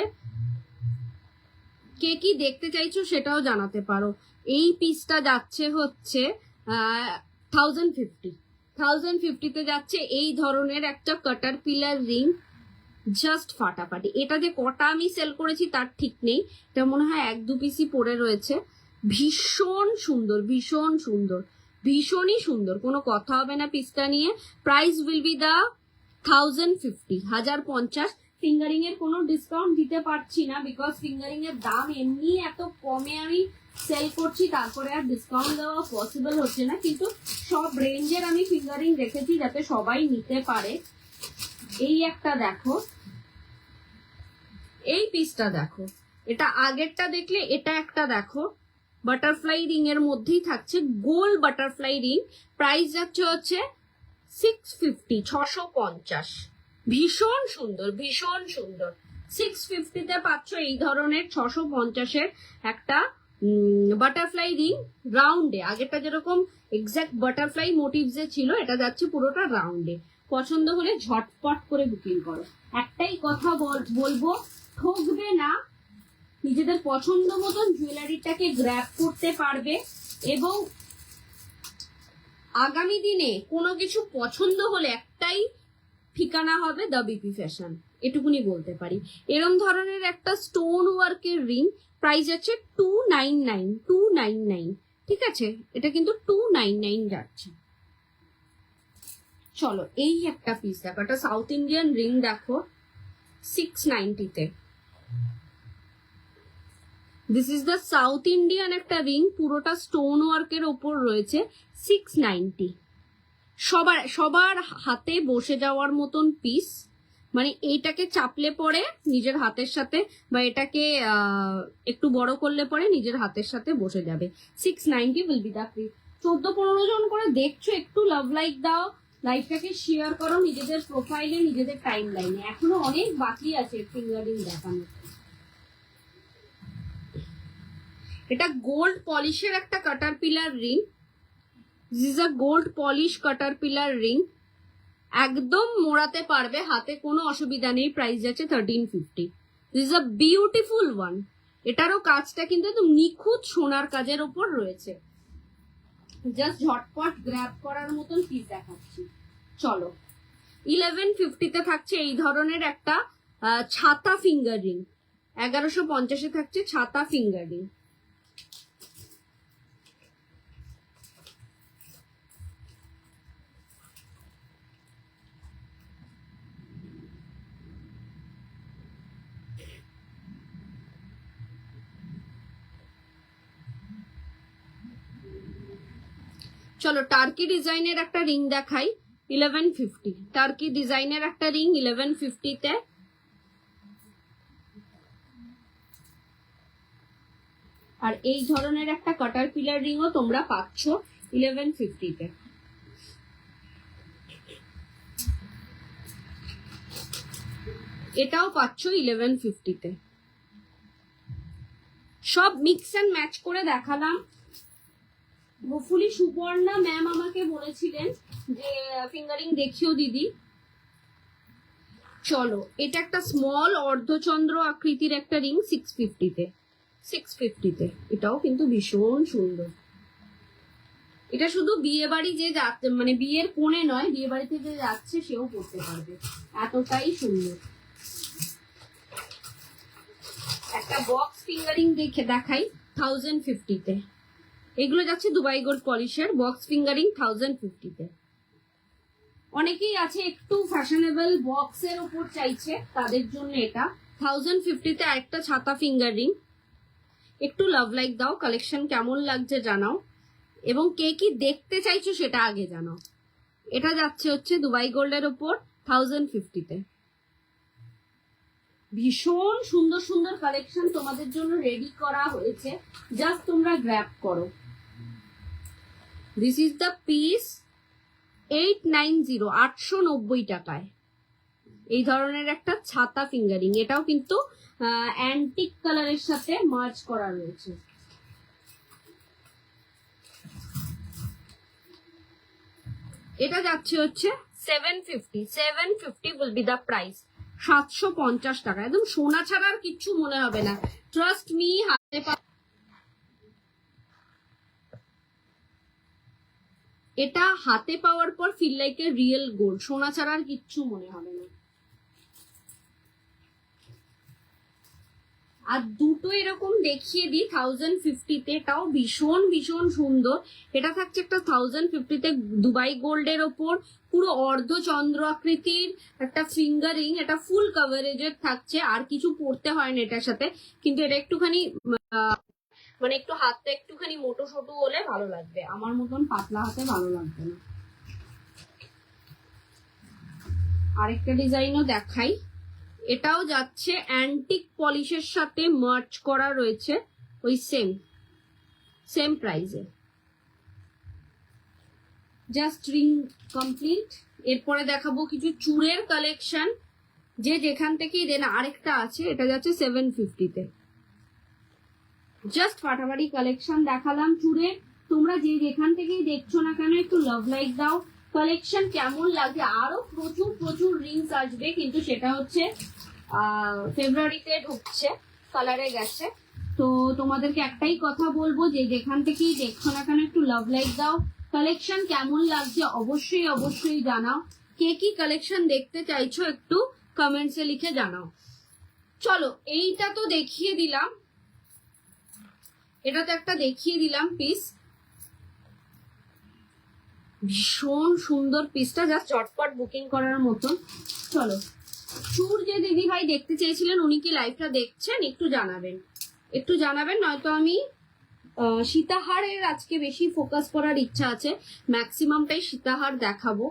কে কি দেখতে চাইছো সেটাও জানাতে পারো। এই পিসটা যাচ্ছে হচ্ছে 1050-তে যাচ্ছে এই ধরনের একটা কাটার পিলার রিং, জাস্ট ফাটাফাটি। এটা যে কটা আমি সেল করেছি তার ঠিক নেই, এটা মনে হয় 1-2 পিসই পড়ে রয়েছে। ভীষণ সুন্দর, ভীষণ সুন্দর, ভীষণই সুন্দর, কোনো কথা হবে না পিসটা নিয়ে। Price will be the 1050। Finger ring এর কোনো ডিসকাউন্ট দিতে পারছি না, বিকজ ফিঙ্গারিং এর দাম এমনি এত কমে আমি সেল করছি, তারপরে আর ডিসকাউন্ট দেওয়া পসিবল হচ্ছে না। কিন্তু সব রেঞ্জের আমি ফিঙ্গারিং রেখেছি যাতে সবাই নিতে পারে। এই একটা দেখো, এই পিসটা দেখো, এটা আগেরটা দেখলে এটা একটা দেখো, বাটারফ্লাই রিং এর মধ্যেই থাকছে, গোল বাটারফ্লাই রিং। প্রাইস যাচ্ছে হচ্ছে 650। ভীষণ সুন্দর, ভীষণ সুন্দর। 650-তে পাচ্ছ এই ধরনের 650-এর একটা বাটারফ্লাই রিং রাউন্ডে। আগেরটা যেরকম এক্সাক্ট বাটারফ্লাই মোটিভসে ছিল, এটা যাচ্ছে পুরোটা রাউন্ডে। পছন্দ হলে ঝটপট করে বুকিং করো। একটাই কথা বলবো, ঠকবে না, নিজেদের পছন্দ মতন জুয়েলারিটাকে গ্র্যাব করতে পারবে। এবং আগামী দিনে কোনো কিছু পছন্দ হলে একটাই ঠিকানা হবে দ্য বিপি ফ্যাশন, এটুকুনি বলতে পারি। এরম ধরনের একটা স্টোন ওয়ার্কের রিং, প্রাইস আছে 299। ঠিক আছে, এটা কিন্তু 299 যাচ্ছে। চলো এই একটা পিস দেখো, একটা সাউথ ইন্ডিয়ান রিং দেখো 690-তে। This is the South Indian একটা রিং, পুরোটা স্টোন ওয়ার্কের ওপর রয়েছে, 690। সবার হাতে বসে যাওয়ার মতন পিস, মানে এইটাকে চাপলে পরে নিজের হাতের সাথে, বা এটাকে একটু বড় করলে পরে নিজের হাতের সাথে বসে যাবে। 690 উইল বি দা প্রাইস। 14-15 জন করে দেখছো, একটু লাভ লাইক দাও, লাইভটাকে শেয়ার করো নিজেদের প্রোফাইলে, নিজেদের টাইম লাইনে। এখনো অনেক বাকি আছে ফিঙ্গারিং দেখানো। এটা গোল্ড পলিশের একটা caterpillar ring. This is a gold polish caterpillar ring, একদম মোড়াতে পারবে, হাতে কোনো অসুবিধা নেই। প্রাইস যাচ্ছে 1350। This is a beautiful one. এটারও কাজটা কিন্তু একদম নিখুঁত সোনার কাজের ওপর রয়েছে। জাস্ট ঝটপট গ্র্যাব করার মতন পিস দেখাচ্ছি। চলো 1150-তে থাকছে এই ধরনের একটা ছাতা ফিঙ্গার রিং। 1150-এ থাকছে ছাতা ফিঙ্গার রিং। চলো টার্কি ডিজাইনের একটা রিং দেখাই 1150। টার্কি ডিজাইনের একটা রিং 1150-তে। আর এই ধরনের একটা কাটার পিলার রিংও তোমরা পাচ্ছ 1150-তে। এটাও পাচ্ছ 1150-তে। সব মিক্স এন্ড ম্যাচ করে দেখালাম। হোপফুলি সুপর্ণা ম্যাম আমাকে বলেছিলেন যে ফিঙ্গারিং দেখিও দিদি। চলো এটা একটা স্মল অর্ধচন্দ্র আকৃতির একটা রিং 650-তে। 650-তে এটাও কিন্তু ভীষণ সুন্দর। এটা শুধু বিয়ে বাড়ি যে যাচ্ছে, মানে বিয়ের কোণে নয়, বিয়ে বাড়িতে যে যাচ্ছে সেও পড়তে পারবে, এতটাই সুন্দর। একটা বক্স ফিঙ্গারিং দেখে দেখাই 1050-তে। এগুলো যাচ্ছে দুবাই গোল্ড পলিশের বক্স ফিঙ্গারিং 1050-তে। অনেকেই আছে একটু ফ্যাশনেবল বক্সের উপর চাইছে, তাদের জন্য এটা 1050-তে আরেকটা ছাতা ফিঙ্গারিং। একটু লাভ লাইক দাও, কালেকশন কেমন লাগছে জানাও, এবং কে কি দেখতে চাইছো সেটা আগে জানাও। এটা যাচ্ছে হচ্ছে দুবাই গোল্ডের উপর 1050-তে। ভীষণ সুন্দর সুন্দর কালেকশন তোমাদের জন্য রেডি করা হয়েছে, জাস্ট তোমরা গ্র্যাব করো। দিস ইজ দ্য পিস 890, 890 টাকায় এই ধরনের একটা ছাতা ফিঙ্গারিং। এটাও কিন্তু অ্যান্টিক কালারের সাথে মার্চ করা রয়েছে। এটা যাচ্ছে হচ্ছে 750। 750 will be the price। 750 টাকা, একদম সোনা ছাড়া আর কিচ্ছু মনে হবে না, ট্রাস্ট মি। হাতে এটা হাতে পাওয়ার পর feel like a real gold, সোনা ছাড়া আর কিচ্ছু মনে হবে না। আর দুটো এরকম দেখিয়ে দিই 1050-তে, এটাও ভীষণ ভীষণ সুন্দর। এটা থাকছে একটা 1050-তে দুবাই গোল্ডের ওপর পুরো অর্ধচন্দ্র আকৃতির একটা ফিঙ্গারিং। এটা ফুল কভারেজের থাকছে, আর কিছু পড়তে হয় না এটার সাথে, কিন্তু এটা একটুখানি মানে একটু হাতটা একটুখানি মোটো সোটো হলে ভালো লাগবে, আমার মতন পাতলা হাতে ভালো লাগবে না। আরেকটা ডিজাইনও দেখাই, এটাও যাচ্ছে অ্যান্টিক পলিশের সাথে মার্চ করা রয়েছে, ওই সেম প্রাইসে, জাস্ট রিং কমপ্লিট। এরপরে দেখাবো কিছু চূড়ের কালেকশন, যে যেখান থেকেই দেন। আরেকটা আছে, এটা যাচ্ছে 750-তে। জাস্ট ফাটাফাটি কালেকশন দেখালাম চূড়ে। তোমরা যে যেখান থেকেই দেখছো না কেন একটু লাভ লাইক দাও, কালেকশন কেমন লাগে। আরো প্রচুর প্রচুর রিংস আসবে, কিন্তু সেটা হচ্ছে ফেব্রুয়ারিতে ঢুকছে, কালারে গেছে। তো তোমাদেরকে একটাই কথা বলবো, যে যেখান থেকেই দেখছো না কেন একটু লাভ লাইক দাও, কালেকশন কেমন লাগছে অবশ্যই অবশ্যই জানাও। কে কি কালেকশন দেখতে চাইছো একটু কমেন্টসে লিখে জানাও। চলো এইটা তো দেখিয়ে দিলাম, এটা তো একটা দেখিয়ে দিলাম পিস, ভীষণ সুন্দর পিসটা, জাস্ট চটপট বুকিং করার মতন। চলো চুর যে দিদি ভাই দেখতে চেয়েছিলেন, উনি কি লাইভটা দেখছেন একটু জানাবেন, একটু জানাবেন, নয়তো আমি সীতাহারের আজকে বেশি ফোকাস করার ইচ্ছা আছে, ম্যাক্সিমামটাই সীতাহার দেখাবো।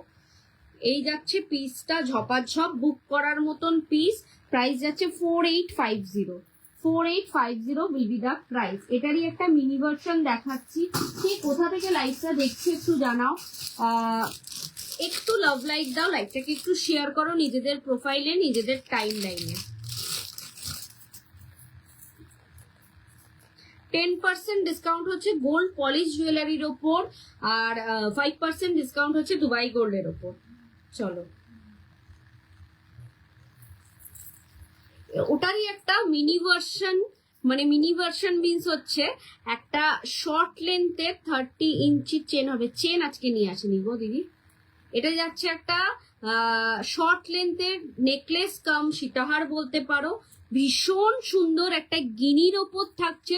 এই যাচ্ছে পিসটা ঝপাঝপ বুক করার মতন পিস, প্রাইস যাচ্ছে 4850। 4850 will be the price। এটারই একটা মিনি ভার্সন দেখাচ্ছি। ঠিক কোথা থেকে লাইভটা দেখছো একটু জানাও, একটু লাভ লাইক দাও, লাইভটাকে একটু শেয়ার করো নিজেদের প্রোফাইলে, নিজেদের টাইম লাইনে। 10% ডিসকাউন্ট হচ্ছে গোল্ড পলিশ জুয়েলারির ওপর, আর 5% ডিসকাউন্ট হচ্ছে দুবাই গোল্ডের ওপর। চলো ওটারই একটা মিনি ভার্সন, মানে মিনি ভার্সন মিন্স হচ্ছে একটা শর্ট লেন্থের 30 ইঞ্চি চেন হবে। চেন আজকে নিয়ে আসেনি গো দিদি, এটা যাচ্ছে একটা শর্ট লেন্থের নেকলেস কাম সীতাহার বলতে পারো, ভীষণ সুন্দর একটা গিনির ওপর থাকছে।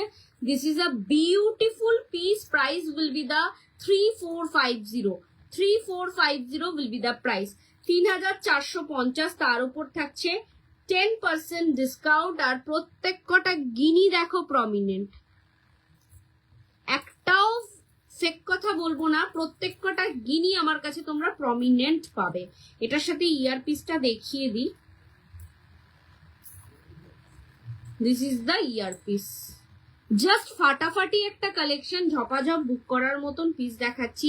This is a beautiful piece, price will be the 3450, 3450 will be the price, 3450। তার উপর থাকছে 10% ডিসকাউন্ট, আর প্রত্যেক কটা গিনি দেখো প্রমিনেন্ট, একটাও ফেক কথা বলবো না, প্রত্যেক কটা গিনি আমার কাছে তোমরা প্রমিনেন্ট পাবে। এটার সাথে ইয়ারপিসটা দেখিয়ে দিই, this is the earpiece, just ফাটাফাটি একটা কালেকশন, ঝপাঝপ বুক করার মতন পিস দেখাচ্ছি।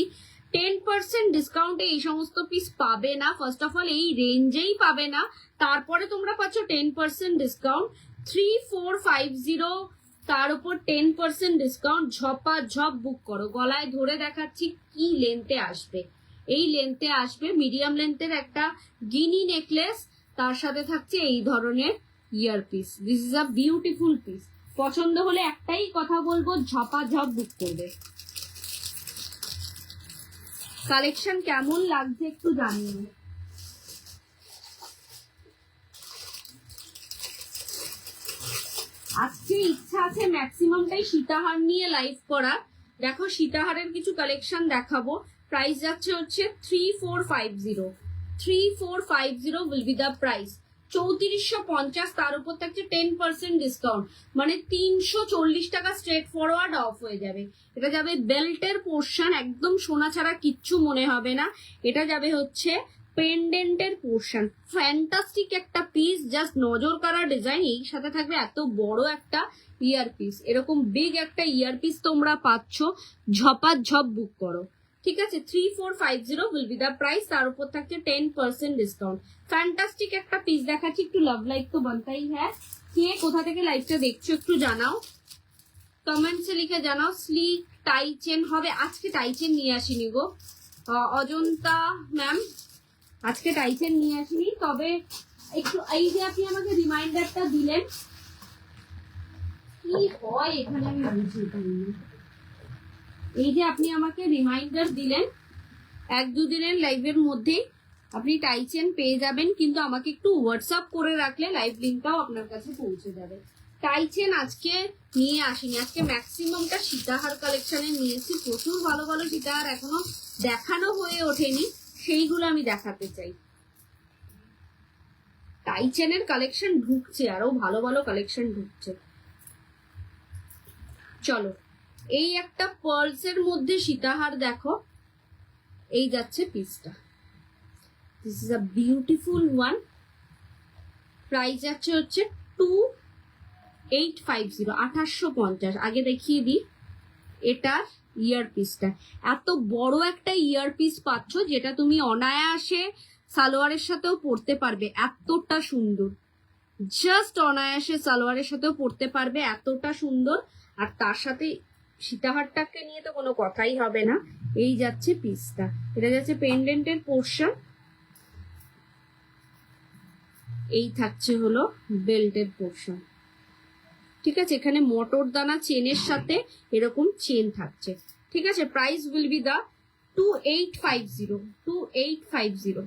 10% ডিসকাউন্টে এই সমস্ত পিস পাবে না, ফার্স্ট অফ অল এই রেঞ্জেই পাবে না, তারপরে তোমরা পাচ্ছ 10% ডিসকাউন্ট, 3450, তার উপর 10% ডিসকাউন্ট, ঝপাঝপ বুক করো। গলায় ধরে দেখাচ্ছি কি লেন্থে আসবে, এই লেন্থে আসবে, মিডিয়াম লেন্থের একটা গিনি নেকলেস, তার সাথে থাকছে এই ধরনের earpiece. This is a beautiful piece, পছন্দ হলে একটাই কথা বলবো, ঝপাঝপ বুক করবে। কালেকশন কেমন লাগছে একটু জানিও। আজকে ইচ্ছা আছে ম্যাক্সিমামটাই সীতাহার নিয়ে লাইভ করা। দেখো সীতাহারের কিছু কালেকশন দেখাবো, প্রাইস যাচ্ছে হচ্ছে 3450, 3450 উইল বি দ্য প্রাইস, 3450, তার উপর থাকছে 10% ডিসকাউন্ট, মানে 340 টাকা স্ট্রেট ফরওয়ার্ড অফ হয়ে যাবে। এটা যাবে বেল্টের পোর্শন, একদম সোনা ছাড়া কিচ্ছু মনে হবে না। এটা যাবে হচ্ছে পেন্ডেন্টের পোর্শন, ফ্যান্টাস্টিক একটা পিস, জাস্ট নজর কাড়া ডিজাইন, এই সাথে থাকবে এত বড় একটা ইয়ারপিস, এরকম বিগ একটা ইয়ারপিস তোমরা পাচ্ছ, ঝপাঝপ বুক করো। ঠিক আছে, 3450 উইল বি দা প্রাইস, তার উপর থাকছে 10% ডিসকাউন্ট। ফ্যান্টাস্টিক একটা পিস দেখাচ্ছি, একটু লাভ লাইক তো বানতাই হ্যাঁ। কে কোথা থেকে লাইভটা দেখছো একটু জানাও, কমেন্টসে লিখে জানাও। স্লিক টাই চেন হবে, আজকে টাই চেন নিয়ে আসিনি গো অজন্তা ম্যাম, আজকে টাই চেন নিয়ে আসিনি, তবে একটু এই যে আপনি আমাকে রিমাইন্ডারটা দিলেন, কি হয় এখানে আমি বুঝি পারিনি, এই যে আপনি আমাকে রিমাইন্ডার দিলেন, 1-2 দিনের লাইভের মধ্যেই আপনি টাই চেন পেয়ে যাবেন, কিন্তু আমাকে একটু হোয়াটসঅ্যাপ করে রাখলে লাইভ লিঙ্কটাও আপনার কাছে পৌঁছে যাবে। টাই চেন আজকে নিয়ে আসিনি, আজকে ম্যাক্সিমামটা সীতাহার কালেকশনে নিয়েছি, প্রচুর ভালো ভালো সীতাহার এখনো দেখানো হয়ে ওঠেনি, সেইগুলো আমি দেখাতে চাই। টাই চেনের কালেকশন ঢুকছে, আরো ভালো ভালো কালেকশন ঢুকছে। চলো, এই একটা পার্লসের মধ্যে সীতাহার দেখো, এই যাচ্ছে পিসটা, this is a beautiful one, price যাচ্ছে হচ্ছে 2850, 2850। আগে দেখিয়ে দিই এটার ইয়ারপিসটা, এত বড় একটা ইয়ারপিস পাচ্ছ, যেটা তুমি অনায়াসে সালোয়ারের সাথেও পরতে পারবে, এতটা সুন্দর, জাস্ট অনায়াসে সালোয়ারের সাথেও পরতে পারবে, এতটা সুন্দর। আর তার সাথে সীতাহারটাকে নিয়ে তো কোনো কথাই হবে না। এই যাচ্ছে পিসটা, এটা যাচ্ছে পেন্ডেন্টের পোর্শন, এই থাকছে হলো বেল্টের পোর্শন। ঠিক আছে, এখানে মটর দানা চেনের সাথে এরকম চেন থাকছে। ঠিক আছে, প্রাইস উইল বি দা 2850, 2850,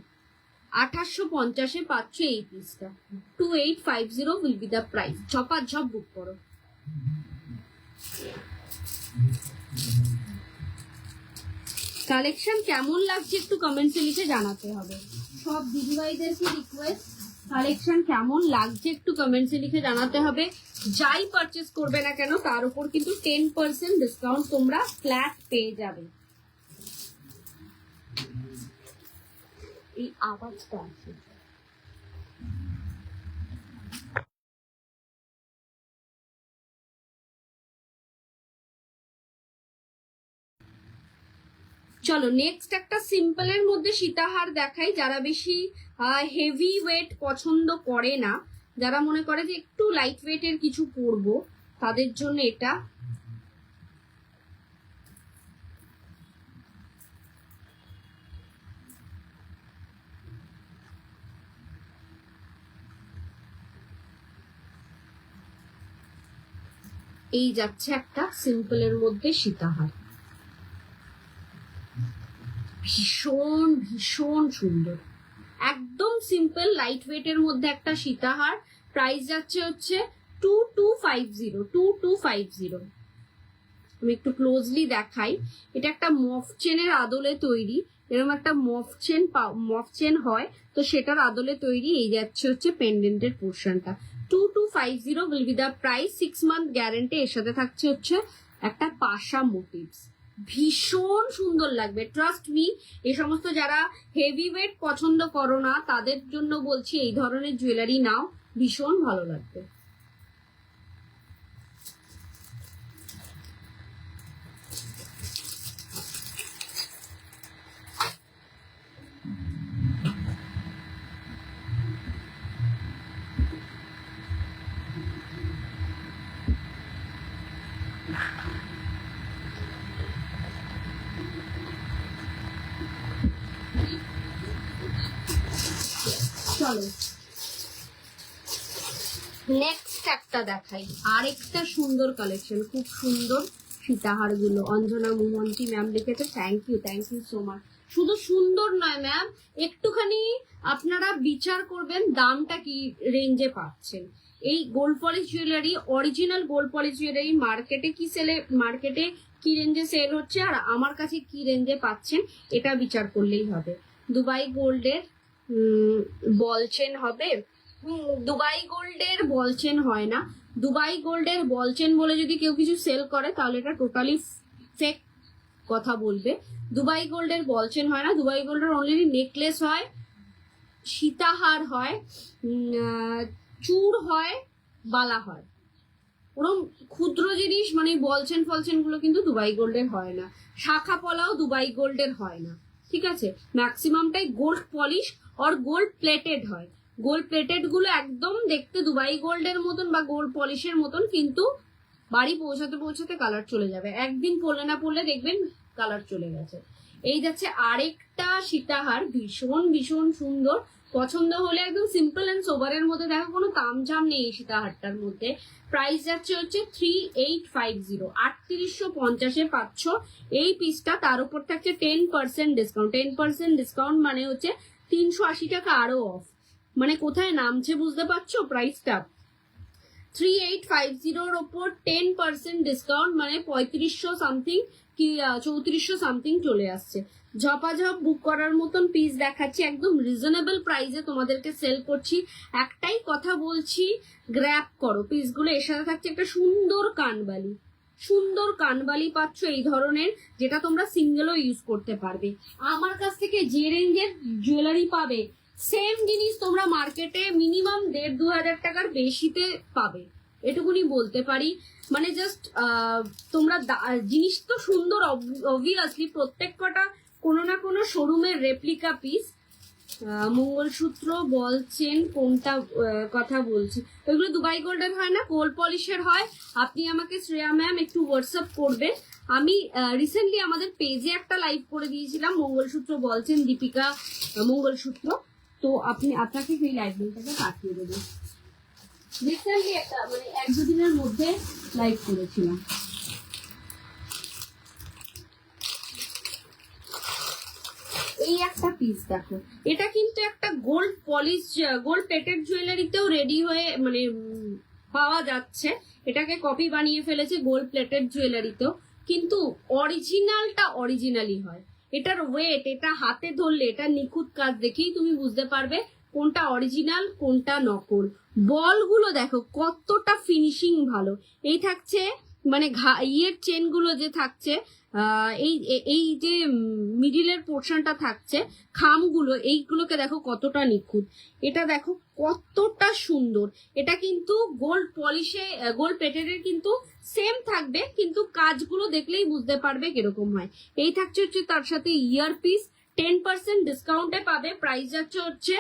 2850-এ পাচ্ছ এই পিসটা, 2850 will be the price, ঝপাঝপ book করো। কালেকশন কেমন লাগছে একটু কমেন্টসে লিখে জানাতে হবে, সব দিদিভাইদেরকে রিকোয়েস্ট, কালেকশন কেমন লাগছে একটু কমেন্টসে লিখে জানাতে হবে। যাই পারচেস করবে না কেন তার উপর কিন্তু 10% ডিসকাউন্ট তোমরা ফ্ল্যাট পেয়ে যাবে। এই আওয়াজটা আছে, চলো নেক্সট একটা সিম্পলের মধ্যে সীতাহার দেখাই। যারা বেশি হেভি ওয়েট পছন্দ করে না, যারা মনে করে যে একটু লাইট ওয়েটের কিছু পরবো, তাদের জন্য এটা। এই যাচ্ছে একটা সিম্পলের মধ্যে সীতাহার, ভীষণ ভীষণ সুন্দর, একদম সিম্পল লাইট ওয়েটের মধ্যে একটা সীতাহার। প্রাইস যাচ্ছে হচ্ছে 2250। আমি একটু ক্লোজলি দেখাই। এটা একটা মফ চেনের আদলে তৈরি, এরকম একটা মফ চেন হয় তো সেটার আদলে তৈরি। এই যাচ্ছে হচ্ছে পেন্ডেন্টের পোর্শনটা। 2250 will be the price. 6 month guarantee. এর সাথে থাকছে হচ্ছে একটা পাশা মোটিভস। ভীষণ সুন্দর লাগবে, ট্রাস্ট মি। এই সমস্ত যারা হেভি ওয়েট পছন্দ করো না তাদের জন্য বলছি এই ধরনের জুয়েলারি নাও, ভীষণ ভালো লাগবে। চলো নেক্সট একটা দেখাই, আরেকটা সুন্দর কালেকশন, খুব সুন্দর সীতাহার গুলো। অঞ্জনা মোহন্তি ম্যাম লিখেছে, থ্যাংক ইউ সো মাচ। শুধু সুন্দর নয় ম্যাম, একটুখানি আপনারা বিচার করবেন দামটা কি রেঞ্জে পাচ্ছেন। এই gold polish jewellery, original gold polish jewellery মার্কেটে কি রেঞ্জে সেল হচ্ছে আর আমার কাছে কি রেঞ্জে পাচ্ছেন, এটা বিচার করলেই হবে। দুবাই গোল্ডের বল চেন হবে, দুবাই গোল্ডের বল চেন হয় না। দুবাই গোল্ডের বল চেন বলে যদি কেউ কিছু সেল করে তাহলে এটা টোটালি ফেক কথা বলবে। দুবাই গোল্ডের বল চেন হয় না, দুবাই গোল্ডের অনলি নেকলেস হয়, সীতাহার হয়, চূড় হয়, বালা হয়। ওরকম ক্ষুদ্র জিনিস মানে বলচেন ফলচেন গুলো কিন্তু দুবাই গোল্ডের হয় না। শাখা পলাও দুবাই গোল্ডের হয় না, ঠিক আছে। ম্যাক্সিমামটাই গোল্ড পলিশ আর গোল্ড প্লেটেড হয়। গোল্ড প্লেটেড গুলো একদম দেখতে দুবাই গোল্ডের মতন বা গোল্ড পলিশের মতন, কিন্তু বাড়ি পৌঁছাতে পৌঁছাতে কালার চলে যাবে, একদিন পরলে না পরলে দেখবেন কালার চলে গেছে। এই যাচ্ছে আরেকটা সীতাহার, ভীষণ ভীষণ সুন্দর। পছন্দ হলে একদম সিম্পল এন্ড সোবারের মধ্যে, দেখো কোনো তামঝাম নেই এই সীতাহারটার মধ্যে। প্রাইস যাচ্ছে হচ্ছে 3850, 3850 পাচ্ছ এই পিসটা। তার উপর থাকছে 10% ডিসকাউন্ট। 10% ডিসকাউন্ট মানে হচ্ছে 380 টাকা আরো অফ। মানে কোথায় নামছে বুঝতে পারছো প্রাইসটা। 3850 ওপর 10% ডিসকাউন্ট মানে 3500 সামথিং কি 3400 সামথিং চলে আসছে। ঝপাঝপ বুক করার মতন পিস দেখাচ্ছি, একদম রিজনেবল প্রাইসে তোমাদেরকে সেল করছি। একটাই কথা বলছি, গ্র্যাব করো পিসগুলো। এর সাথে থাকছে একটা সুন্দর কানবালি, সুন্দর কানবালি পাচ্ছ এই ধরনের, যেটা তোমরা সিঙ্গেলও ইউজ করতে পারবে। আমার কাছ থেকে যে রেঞ্জের জুয়েলারি পাবে সেম জিনিস তোমরা মার্কেটে মিনিমাম 1500-2000 টাকার বেশিতে পাবে, এটুকুনি বলতে পারি। মানে জাস্ট তোমরা জিনিস তো সুন্দর অবভিয়াসলি, প্রত্যেক কটা কোনো না কোনো শোরুমের রেপ্লিকা পিস। মঙ্গলসূত্র বলছেন কোনটা কথা বলছি, ওইগুলো দুবাই গোল্ডের হয় না, গোল্ড পলিশের হয়। আপনি আমাকে শ্রেয়া ম্যাম একটু হোয়াটসঅ্যাপ করবেন। আমি রিসেন্টলি আমাদের পেজে একটা লাইভ করে দিয়েছিলাম, মঙ্গলসূত্র বলছেন দীপিকা মঙ্গলসূত্র, তো আপনাকে সেই লাইভ লিঙ্কটাকে পাঠিয়ে দেবেন। রিসেন্টলি একটা মানে 1-2 দিনের মধ্যে লাইভ করেছিলাম। এই একটা পিস দেখো, এটা কিন্তু একটা গোল্ড পলিশ গোল্ড প্লেটেড জুয়েলারিতেও রেডি হয়ে মানে পাওয়া যাচ্ছে। এটাকে কপি বানিয়ে ফেলেছে গোল্ড প্লেটেড জুয়েলারিতেও, কিন্তু অরিজিনালটা অরিজিনালি হয়। এটার ওয়েট, এটা হাতে ধরলে এটা নিখুঁত কাজ দেখেই তুমি বুঝতে পারবে কোনটা অরিজিনাল কোনটা নকল। বলগুলো দেখো কতটা ফিনিশিং ভালো। এই থাকছে মানে ইয়ের চেন গুলো যে থাকছে, এই যে মিডিলের পোর্শনটা থাকছে, খামগুলো এইগুলোকে দেখো কতটা নিখুঁত। এটা দেখো কতটা সুন্দর। এটা কিন্তু গোল্ড পলিশে গোল্ড প্লেটেডের কিন্তু সেম থাকবে, কিন্তু কাজগুলো দেখলেই বুঝতে পারবে কিরকম হয়। এই থাকছে হচ্ছে তার সাথে ইয়ার পিস, 10% ডিসকাউন্টে পাবে। প্রাইস যাচ্ছে হচ্ছে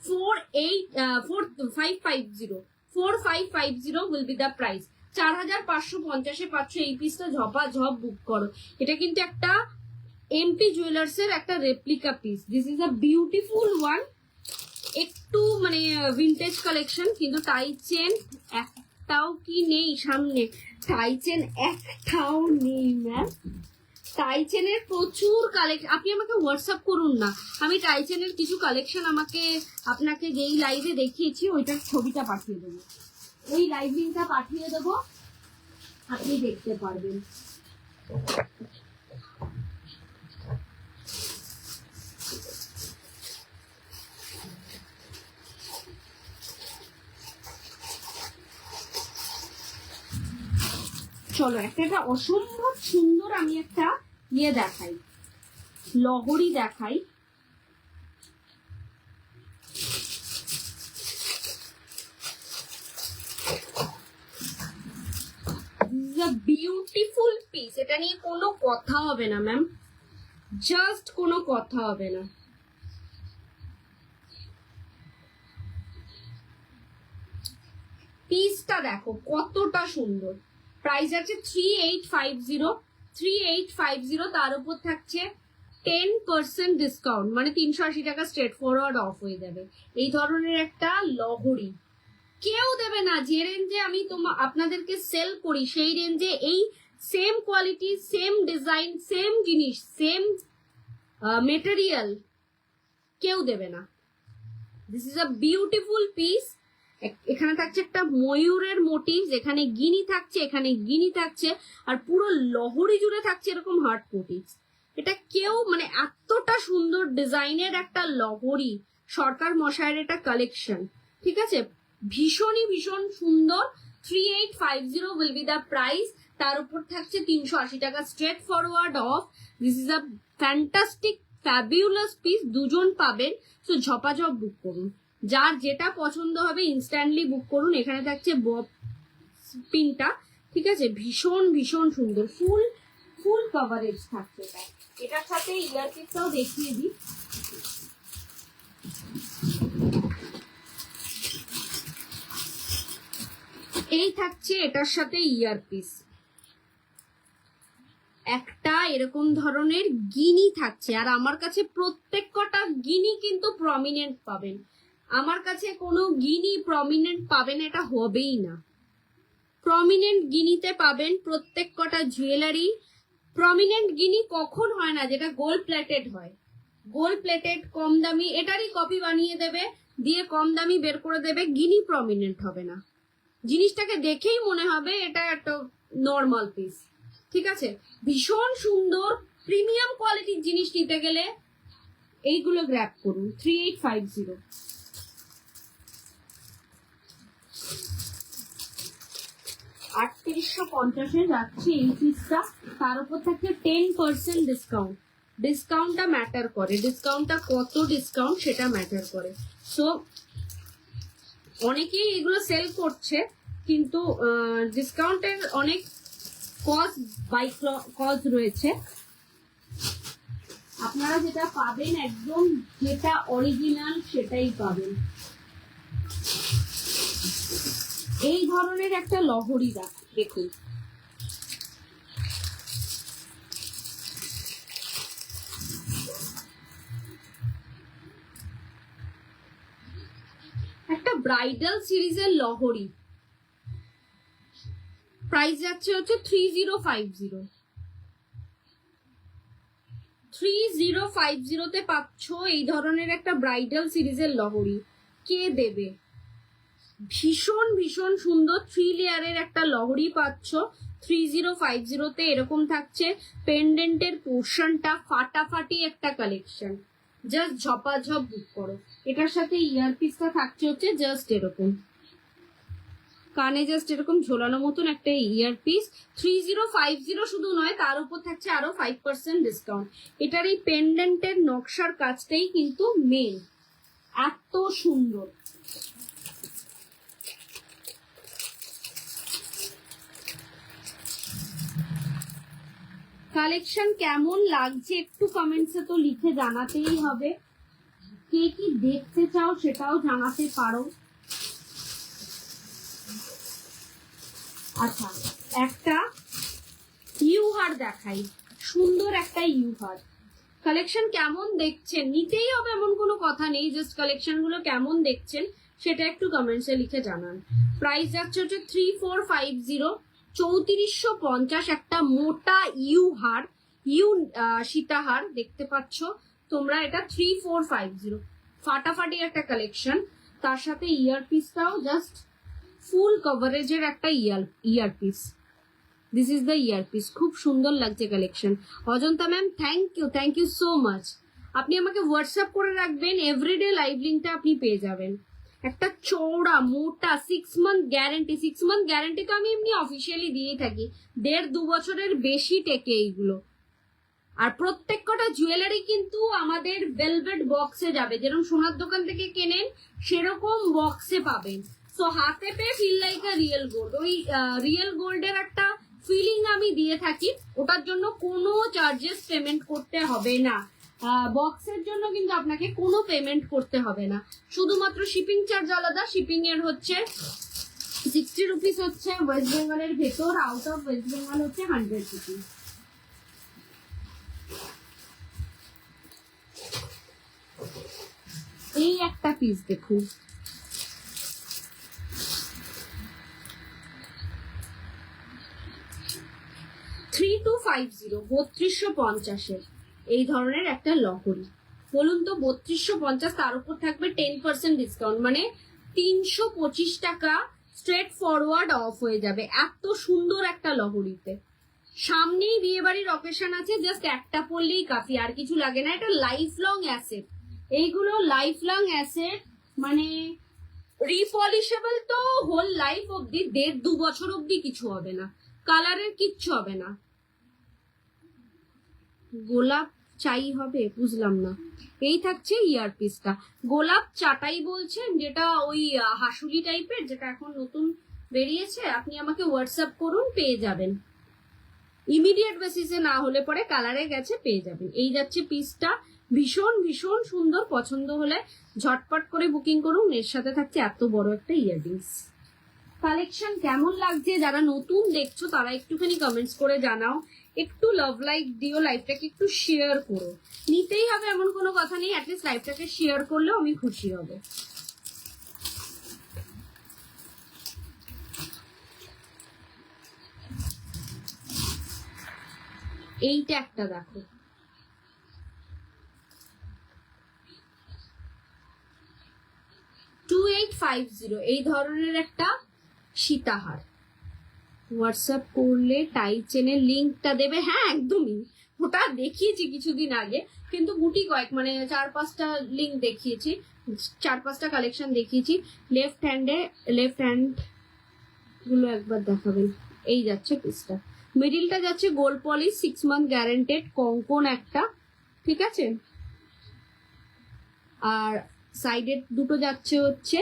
4550 উইল বি দ্য প্রাইস। 4550 পাচ্ছ এই পিসটা। ঝপাঝপ বুক করো। এটা কিন্তু একটা এমপি জুয়েলার্স এর একটা replica piece. This is a beautiful one, একটু মানে ভিন্টেজ কালেকশন, কিন্তু টাই চেন একটাও কি নেই সামনে, টাই চেন একটাও নেই ম্যাম। টাইচেনের প্রচুর কালেকশন, আপনি আমাকে হোয়াটসঅ্যাপ করুন না, আমি টাইচেনের কিছু কালেকশন আপনাকে যেই লাইভে দেখিয়েছি ওইটার ছবিটা পাঠিয়ে দেবো, ওই লাইভ লিঙ্কটা পাঠিয়ে দেবো, আপনি দেখতে পারবেন। চলো একটা অসম্ভব সুন্দর আমি একটা ইয়ে দেখাই, লহরি দেখাই। বিউটিফুল পিস, এটা নিয়ে কোনো কথা হবে না ম্যাম, জাস্ট কোনো কথা হবে না। পিসটা দেখো কতটা সুন্দর। প্রাইস আছে 3850, 3850, তার উপর থাকছে 10% ডিসকাউন্ট, মানে 380 টাকা স্ট্রেট ফরওয়ার্ড অফ হয়ে যাবে। এই ধরনের একটা লহরি কেউ দেবে না, যে রেঞ্জে আমি আপনাদেরকে সেল করি সেই রেঞ্জে এই same quality, same design, same জিনিস, সেম মেটেরিয়াল কেউ দেবে না। This is a beautiful piece. এখানে থাকছে একটা ময়ূরের মোটিভ, এখানে গিনি থাকছে, এখানে গিনি থাকছে, আর পুরো লহরি জুড়ে থাকছে এরকম হার্ট মোটিভ। এটা কেউ মানে এতটা সুন্দর ডিজাইনের একটা লহরি, সরকার মশাইয়ের এটা কালেকশন, ঠিক আছে, ভীষণ সুন্দর। 3850 উইল বি দ্য প্রাইস, তার উপর থাকছে 380 টাকা straight forward of. This is a fantastic fabulous piece, দুজন পাবেন, তো ঝপাঝপ বুক করুন, যার যেটা পছন্দ হবে ইনস্ট্যান্টলি বুক করুন। এখানে থাকছে বব পিনটা, ঠিক আছে, ভীষণ সুন্দর, ফুল কভারেজ থাকছে এটা। এটার সাথে ইয়ারপিসটাও দেখিয়ে দিই। এই থাকছে এটার সাথে ইয়ারপিস, একটা এরকম ধরনের গিনি থাকছে, আর আমার কাছে প্রত্যেক কটা গিনি কিন্তু প্রমিনেন্ট পাবেন, আমার কাছে কোনো গিনি প্রমিনেন্ট পাবেন এটা হবেই না। প্রমিনেন্ট গিনিতে পাবেন প্রত্যেক কটা জুয়েলারি। প্রমিনেন্ট গিনি কখন হয় না, যেটা গোল্ড প্লেটেড হয়, গোল্ড প্লেটেড কম দামি, এটারই কপি বানিয়ে দেবে, দিয়ে কম দামি বের করে দেবে, গিনি প্রমিনেন্ট হবে না। জিনিসটাকে দেখেই মনে হবে এটা একটা নর্মাল পিস, ঠিক আছে। ভীষণ সুন্দর প্রিমিয়াম কোয়ালিটির জিনিস নিতে গেলে এইগুলো গ্র্যাব করুন। 3850, 3850 যাচ্ছে এই পিসটা, তার উপর থাকছে 10% ডিসকাউন্ট। ডিসকাউন্টটা ম্যাটার করে, ডিসকাউন্টটা কত ডিসকাউন্ট সেটা ম্যাটার করে। সো অনেকেই এগুলো সেল করছে, কিন্তু ডিসকাউন্টের অনেক কজ রয়েছে। আপনারা যেটা পাবেন একদম যেটা অরিজিনাল সেটাই পাবেন। এই ধরনের একটা লহরি দেখুন, একটা ব্রাইডাল সিরিজের লহরি, প্রাইস যাচ্ছে হচ্ছে 3050, 3050 পাচ্ছ এই ধরনের একটা ব্রাইডাল সিরিজের লহরি। কে দেবে? ভীষণ সুন্দর 3 লেয়ারের একটা লহরি পাচ্ছ 3050 এরকম থাকছে। পেন্ডেন্টের পোর্শনটা ফাটাফাটি একটা কালেকশন, জাস্ট ঝপাঝপ বুক করো। এটার সাথে ইয়ারপিসটা থাকছে হচ্ছে জাস্ট এরকম, কানে জাস্ট এরকম ঝোলানো মতন একটা ইয়ারপিস। 3050 শুধু নয়, তার উপর থাকছে আরো 5% ডিসকাউন্ট। এটার এই পেন্ডেন্টের নকশার কাজটাই কিন্তু মেন, এত সুন্দর। কালেকশন কেমন লাগছে একটু কমেন্টসে তো লিখে জানাতেই হবে, কে কি দেখতে চাও সেটাও জানাতে পারো। আচ্ছা, একটা ইউহার দেখাই, সুন্দর একটা ইউহার। কালেকশন কেমন দেখছেন, নিতেই হবে এমন কোনো কথা নেই, জাস্ট কালেকশন গুলো কেমন দেখছেন সেটা একটু কমেন্টসে লিখে জানান। প্রাইস যাচ্ছে হচ্ছে 3450, 3450, একটা মোটা ইউহার। ইউ সীতাহার দেখতে পাচ্ছ তোমরা, এটা 3450, ফাটাফাটি একটা কালেকশন। তার সাথে ইয়ারপিসটাও জাস্ট ফুল কভারেজের একটা earpiece. This is the earpiece, খুব সুন্দর লাগছে collection. Ajanta ma'am thank you so much. আপনি আমাকে হোয়াটসঅ্যাপ করে রাখবেন, এভরিডে লাইভ লিঙ্কটা আপনি পেয়ে যাবেন। একটা চৌড়া মোটা 6 মান্থ গ্যারেন্টি, 6 মান্থ গ্যারেন্টি তো আমি এমনি অফিসিয়ালি দিয়েই থাকি, 1.5-2 বছরের বেশি টেকে এইগুলো। আর প্রত্যেক কটা জুয়েলারি কিন্তু আমাদের ভেলভেট বক্সে যাবে, যেরকম সোনার দোকান থেকে কেনেন সেরকম বক্সে পাবেন। সো হাতে পেয়ে feel like a real gold, ওই রিয়েল গোল্ডের একটা ফিলিং আমি দিয়ে থাকি, ওটার জন্য কোনো চার্জেস পেমেন্ট করতে হবে না। বক্সের জন্য কিন্তু আপনাকে কোনো পেমেন্ট করতে হবে না, শুধুমাত্র শিপিং চার্জ আলাদা। শিপিং এর হচ্ছে 60 রুপিস হচ্ছে ওয়েস্ট বেঙ্গলের ভেতর, আউট অফ ওয়েস্ট বেঙ্গল হচ্ছে 100 রুপিস। এই একটা পিস দেখুন, 3250, 3250 এই ধরনের একটা লহরি। বলুন তো 3250, তার উপর থাকবে 10% ডিসকাউন্ট, মানে 325 টাকা স্ট্রেট ফরওয়ার্ড অফ হয়ে যাবে এত সুন্দর একটা লহরিতে। সামনেই বিয়ে বাড়ির অকেশন আছে, জাস্ট একটা পরলেই কাফি, আর কিছু লাগে না। এটা লাইফ লং অ্যাসেট, এইগুলো লাইফ লং অ্যাসেট, মানে রিপলিশেবল তো হোল লাইফ অব্দি, 1.5-2 বছর অব্দি কিছু হবে না, কালারের কিচ্ছু হবে না। গোলাপ চাই হবে, বুঝলাম না। এই থাকছে ইয়ারপিসটা, গোলাপ চাটাই বলছেন, যেটা ওই হাসুলি টাইপের, যেটা এখন নতুন বেরিয়েছে। আপনি আমাকে হোয়াটসঅ্যাপ করুন, পেয়ে যাবেন। ইমিডিয়েট বেসিসে না হলে পরে কালারে গেছে পেয়ে যাবেন। এই যাচ্ছে পিসটা, ভীষণ ভীষণ সুন্দর। পছন্দ হলে ঝটপট করে বুকিং করুন। এর সাথে থাকছে এত বড় একটা ইয়াররিংস। কালেকশন কেমন লাগছে, যারা নতুন দেখছো তারা একটুখানি কমেন্টস করে জানাও, একটু লাভ লাইক দিও, লাইভটাকে একটু শেয়ার করো। নিতেই হবে এমন কোনো কথা নেই, অ্যাটলিস্ট লাইভটাকে শেয়ার করলেও আমি খুশি হব। এইটা একটা দেখো, 2850, এই ধরনের একটা সীতাহার। হোয়াটসঅ্যাপ করলে টাই চেনের লিঙ্কটা দেবে। হ্যাঁ একদমই, ওটা দেখিয়েছি কিছুদিন আগে, কিন্তু গুটি কয়েক, মানে 4-5টা লিঙ্ক দেখিয়েছি, 4-5টা কালেকশন দেখিয়েছি। লেফট হ্যান্ড গুলো একবার দেখাবেন। এই যাচ্ছে পিসটা, মিডিলটা যাচ্ছে গোল্ড পলিশ, 6 মান্থ গ্যারেন্টেড কঙ্কন একটা, ঠিক আছে। আর সাইডের দুটো যাচ্ছে হচ্ছে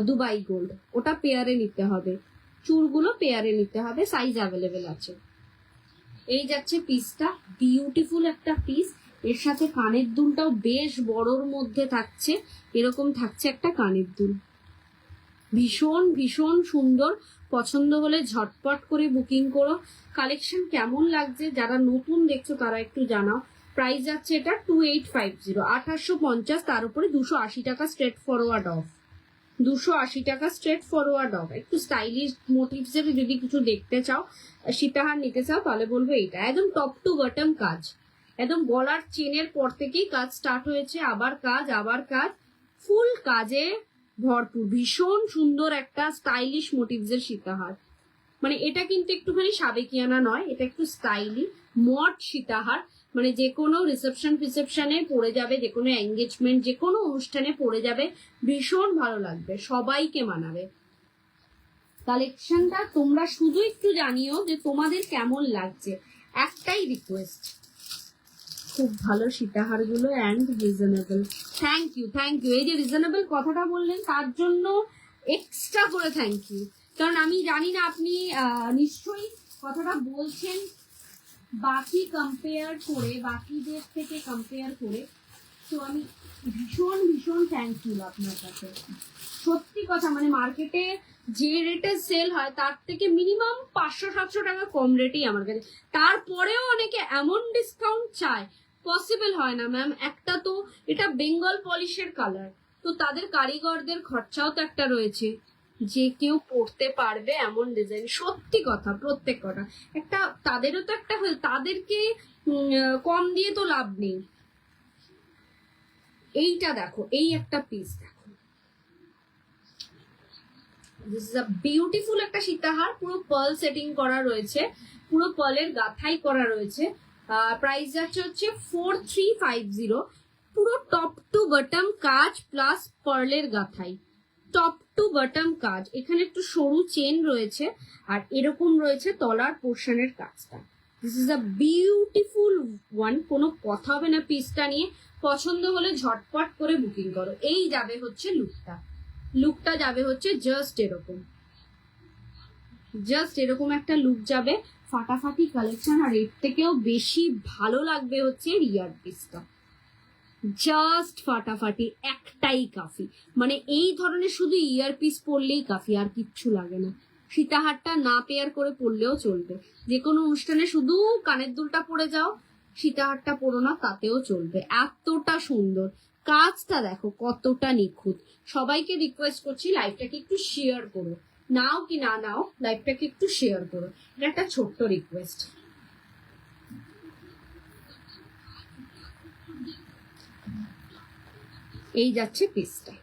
দুবাই গোল্ড, ওটা পেয়ারে নিতে হবে, চুড়গুলো পেয়ারে নিতে হবে, সাইজ অ্যাভেলেবেল আছে। এই যাচ্ছে পিসটা, বিউটিফুল একটা পিস। এর সাথে কানের দুলটাও বেশ বড়র মধ্যে থাকছে, এরকম থাকছে একটা কানের দুল, ভীষণ ভীষণ সুন্দর। পছন্দ হলে ঝটপট করে বুকিং করো। কালেকশন কেমন লাগছে, যারা নতুন দেখছো তারা একটু জানাও। প্রাইস যাচ্ছে এটা 2850, 2850, তার উপরে 280 টাকা স্ট্রেট ফরওয়ার্ড অফ, 280 টাকা স্ট্রেট ফরওয়ার্ড অফ। একটু স্টাইলিশ মোটিভস এর যদি কিছু দেখতে চাও, সীতাহার নিতে চাও, তাহলে বলবো এটা। একদম টপ টু বটম কাজ, একদম গলার চেনের পর থেকেই কাজ স্টার্ট হয়েছে, আবার কাজ, ফুল কাজে ভরপুর। ভীষণ সুন্দর একটা স্টাইলিশ মোটিভস এর সীতাহার, মানে এটা কিন্তু একটুখানি সাবেকিয়ানা নয়, এটা একটু স্টাইলি মড সীতাহার, মানে যে কোনো রিসেপশনে পড়ে যাবে, যে কোনো এঙ্গেজমেন্ট, যে কোনো অনুষ্ঠানে পড়ে যাবে, ভীষণ ভালো লাগবে, সবাইকে মানাবে। কালেকশনটা তোমরা শুধু একটু জানিও যে তোমাদের কেমন লাগছে, একটাই রিকোয়েস্ট, খুব ভালো সীতাহার গুলো অ্যান্ড রিজনেবল। Thank you. এই যে রিজনেবল কথাটা বললেন তার জন্য এক্সট্রা করে থ্যাংক ইউ, কারণ আমি জানি না আপনি নিশ্চয়ই কথাটা বলছেন বাকিদের থেকে কম্পেয়ার করে, তো আমি ভীষণ ভীষণ থ্যাঙ্কফুল আপনার কাছে। সত্যি কথা, মানে মার্কেটে যে রেটে সেল হয় তার থেকে মিনিমাম 500-700 টাকা কম রেটেই আমার কাছে, তারপরেও অনেকে এমন ডিসকাউন্ট চায়, পসিবল হয় না ম্যাম। একটা তো এটা বেঙ্গল পলিশের কালার, তো তাদের কারিগরদের খরচাও তো একটা রয়েছে, যে কেউ পড়তে পারবে এমন ডিজাইন, সত্যি কথা, প্রত্যেক কথা। একটা তাদেরও তো একটা, তাদেরকে কম দিয়ে তো লাভ নেই। এইটা দেখো, এই একটা পিস দেখো, দিস ইজ আ বিউটিফুল একটা সীতাহার, পুরো পার্ল সেটিং করা রয়েছে, পুরো পার্লের গাথাই করা রয়েছে। প্রাইস যাচ্ছে হচ্ছে 4350, পুরো টপ টু বটম কাজ প্লাস পার্লের গাথাই, টপ টু বটম কাজ। এখানে একটু সরু চেন রয়েছে আর এরকম রয়েছে তলার পোর্শনের কাজটা। This is a beautiful one, কোনো কথা হবে না পিসটা নিয়ে। পছন্দ হলে ঝটপট করে বুকিং করো। এই যাবে হচ্ছে লুকটা, লুকটা যাবে হচ্ছে জাস্ট এরকম, জাস্ট এরকম একটা লুক যাবে, ফাটাফাটি কালেকশন। আর এর থেকেও বেশি ভালো লাগবে হচ্ছে ইয়ার পিসটা, জাস্ট ফাটাফাটি, একটাই কাফি। মানে এই ধরনের শুধু ইয়ার পিস পরলেই কাফি, আর কিচ্ছু লাগে না। সীতাহারটা না পেয়ার করে পরলেও চলবে, যে কোনো অনুষ্ঠানে শুধু কানের দুলটা পরে যাও, সীতাহারটা পরো না, তাতেও চলবে। এতটা সুন্দর কাজটা দেখো, কতটা নিখুঁত। সবাইকে রিকোয়েস্ট করছি লাইভটাকে একটু শেয়ার করো, নাও কি না নাও, লাইভটাকে একটু শেয়ার করো, এটা একটা ছোট্ট রিকোয়েস্ট। এই যাচ্ছে পিসটা,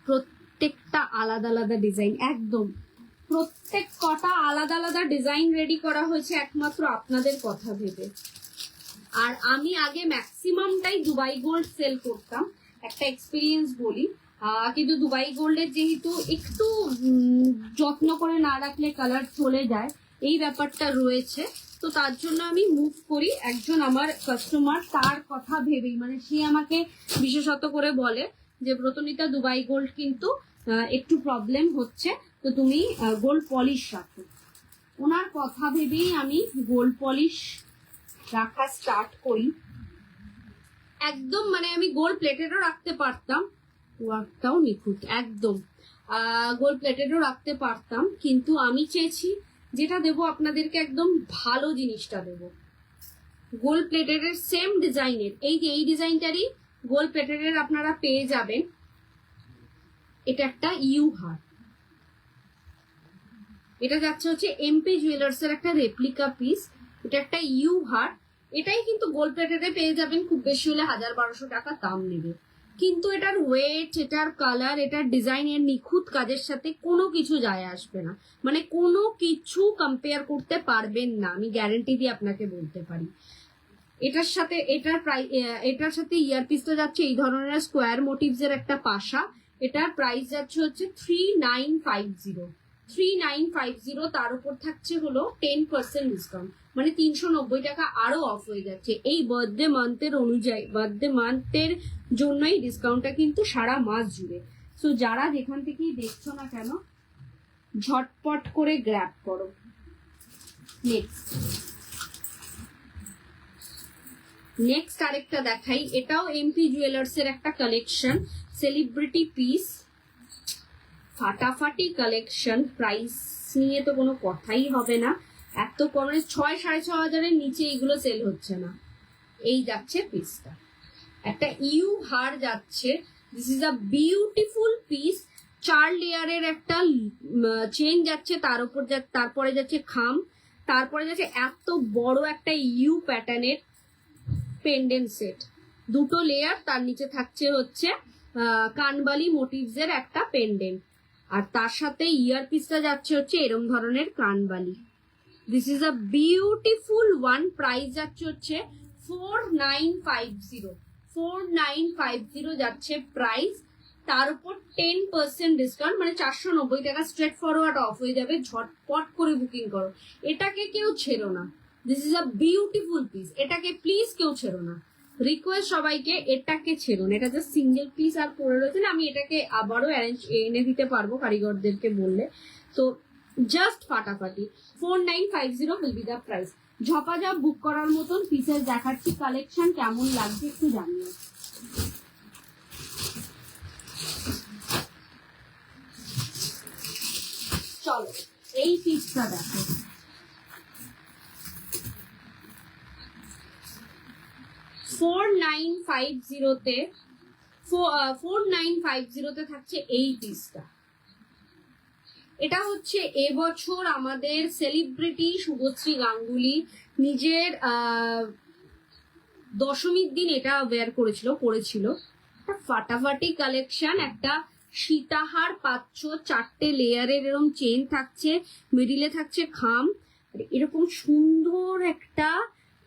প্রত্যেকটা আলাদা আলাদা ডিজাইন, একদম প্রত্যেক কটা আলাদা আলাদা ডিজাইন রেডি করা হয়েছে একমাত্র আপনাদের কথা ভেবে। আর আমি আগে ম্যাক্সিমামটাই দুবাই গোল্ড সেল করতাম, একটা এক্সপিরিয়েন্স বলি। কিন্তু দুবাই গোল্ডের যেহেতু একটু যত্ন করে না রাখলে কালার চলে যায়, এই ব্যাপারটা রয়েছে, তো তার জন্য আমি মুভ করি। একজন আমার কাস্টমার, তার কথা ভেবেই, মানে সে আমাকে বিশেষত করে বলে যে ব্রতনিতা দুবাই গোল্ড কিন্তু একটু প্রবলেম হচ্ছে, তো তুমি গোল্ড পলিশ রাখো। ওনার কথা ভেবেই আমি গোল্ড পলিশ রাখা স্টার্ট করি। একদম মানে আমি গোল্ড প্লেটেডও রাখতে পারতাম, ওয়ার্কটাও নিখুঁত একদম, গোল্ড প্লেটেডও রাখতে পারতাম, কিন্তু আমি চেয়েছি যেটা দেবো আপনাদেরকে একদম ভালো জিনিসটা দেবো। গোল্ড প্লেটেডের সেম ডিজাইনের, এই যে এই ডিজাইনটারই গোল্ড প্লেটেডের আপনারা পেয়ে যাবেন। এটা একটা ইউ হার, এটা যাচ্ছে হচ্ছে এমপি জুয়েলার্স এর একটা রেপ্লিকা পিস। এটা একটা ইউ হার, এটাই কিন্তু গোল্ড প্লেটেডে পেয়ে যাবেন, খুব বেশি হলে 1000-1200 টাকা দাম নেবে। কিন্তু এটার ওয়েট, এটার কালার, এটার ডিজাইনের নিখুঁত কাজের সাথে কোনো কিছু যায় আসবে না, মানে কোনো কিছু কম্পেয়ার করতে পারবেন না, আমি গ্যারেন্টি দিয়ে আপনাকে বলতে পারি। এটার সাথে এটার সাথে ইয়ারপিসটা যাচ্ছে এই ধরনের স্কোয়ার মোটিভস এর একটা পাশা। এটার প্রাইস যাচ্ছে হচ্ছে 3950, তার উপর থাকছে হলো 10% ডিসকাউন্ট, মানে 390 টাকা আরো অফ হয়ে যাচ্ছে। এই বার্থডে মান্থের অনুযায়ী, বার্থডে মান্থের জন্যই ডিসকাউন্টটা কিন্তু সারা মাস জুড়ে। সো যারা যেখান থেকেই দেখছো না কেন, ঝটপট করে গ্র্যাব করো। নেক্সট আরেকটা দেখাই, এটাও এমপি জুয়েলার্স এর একটা কালেকশন, সেলিব্রিটি পিস, ফাটাফাটি কালেকশন। প্রাইস নিয়ে তো কোনো কথাই হবে না, এত কমে 6-6.5 নিচে এগুলো সেল হচ্ছে না। এই যাচ্ছে পিসটা, একটা ইউ হার যাচ্ছে, this is a beautiful piece. 4 লেয়ারের একটা চেন যাচ্ছে, তার উপর তারপরে যাচ্ছে খাম, তারপরে যাচ্ছে এত বড় একটা ইউ প্যাটার্নের পেন্ডেন্ট সেট, 2টো লেয়ার, তার নিচে থাকছে হচ্ছে কানবালি মোটিভস এর একটা পেন্ডেন্ট, আর তার সাথে ইয়ার পিসটা যাচ্ছে হচ্ছে এরম ধরনের কানবালি। This is a beautiful one, price যাচ্ছে হচ্ছে 4950 যাচ্ছে প্রাইস, তার উপর 10% ডিসকাউন্ট, মানে 490 টাকা স্ট্রেট ফরওয়ার্ড অফ হয়ে যাবে। ঝটপট করে বুকিং করো, এটাকে কেউ ছেড়ো না। This is a beautiful piece, এটাকে প্লিজ কেউ ছেড়ো না, রিকোয়েস্ট সবাইকে, এটাকে ছেড়ো না। এটা জাস্ট সিঙ্গেল পিস আর পরে রয়েছে না, আমি এটাকে আবারও এনে দিতে পারবো কারিগরদেরকে বললে। তো জাস্ট ফাটাফাটি 4950 উইল বি দ্য প্রাইস। ঝপাঝপ বুক করার মতন পিসেস দেখাচ্ছি, কালেকশন কেমন লাগছে একটু জানিও। চলো এই পিসটা দেখো, 4950 তে 4950 থাকছে এই পিসটা। এটা হচ্ছে এবছর আমাদের সেলিব্রিটি শুভশ্রী গাঙ্গুলি নিজের দশমীর দিন এটা ওয়্যার পরেছিল। একটা ফাটাফাটি কালেকশন, একটা সীতাহার পাচ্ছ, 4টে লেয়ারের এরকম চেন থাকছে, মিডিলে থাকছে খাম, এরকম সুন্দর একটা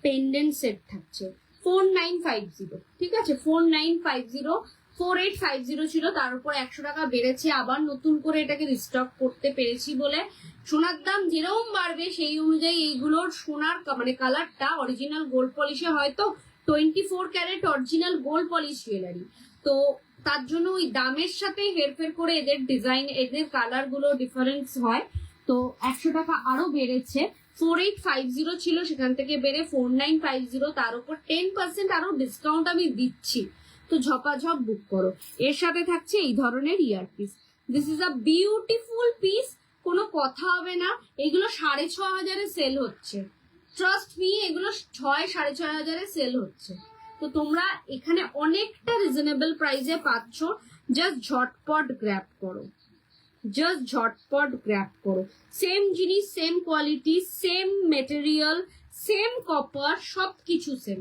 পেন্ডেন্ট সেট থাকছে। 4950, ঠিক আছে, 4950। 4850 ছিল, তার উপর 100 টাকা বেড়েছে, আবার নতুন করে এটাকে রিস্টক করতে পেরেছি বলে সোনার দাম যেরকম বাড়বে সেই অনুযায়ী এইগুলোর সোনার মানে কালারটা অরিজিনাল গোল্ড পলিশে, হয়তো 24 carat original gold polish jewellery, তো তার জন্য ওই দামের সাথে হেরফের করে এদের ডিজাইন, এদের কালার গুলো ডিফারেন্স হয়, তো 100 টাকা আরো বেড়েছে। 4850 ছিল, সেখান থেকে বেড়ে 4950, তার উপর 10% আরো ডিসকাউন্ট আমি দিচ্ছি, তো ঝপাঝপ বুক করো। এর সাথে থাকছে এই ধরনের earpiece. This is a beautiful piece, কোনো কথা হবে না। এগুলো 6500 সেল হচ্ছে, ট্রাস্ট মি, এগুলো 6500 সেল হচ্ছে, তো তোমরা এখানে অনেকটা রিজনেবল প্রাইসে পাচ্ছ। জাস্ট ঝটপট গ্র্যাব করো, জাস্ট ঝটপট গ্র্যাব করো। সেম জিনিস, same quality, same material, same copper, সবকিছু সেম।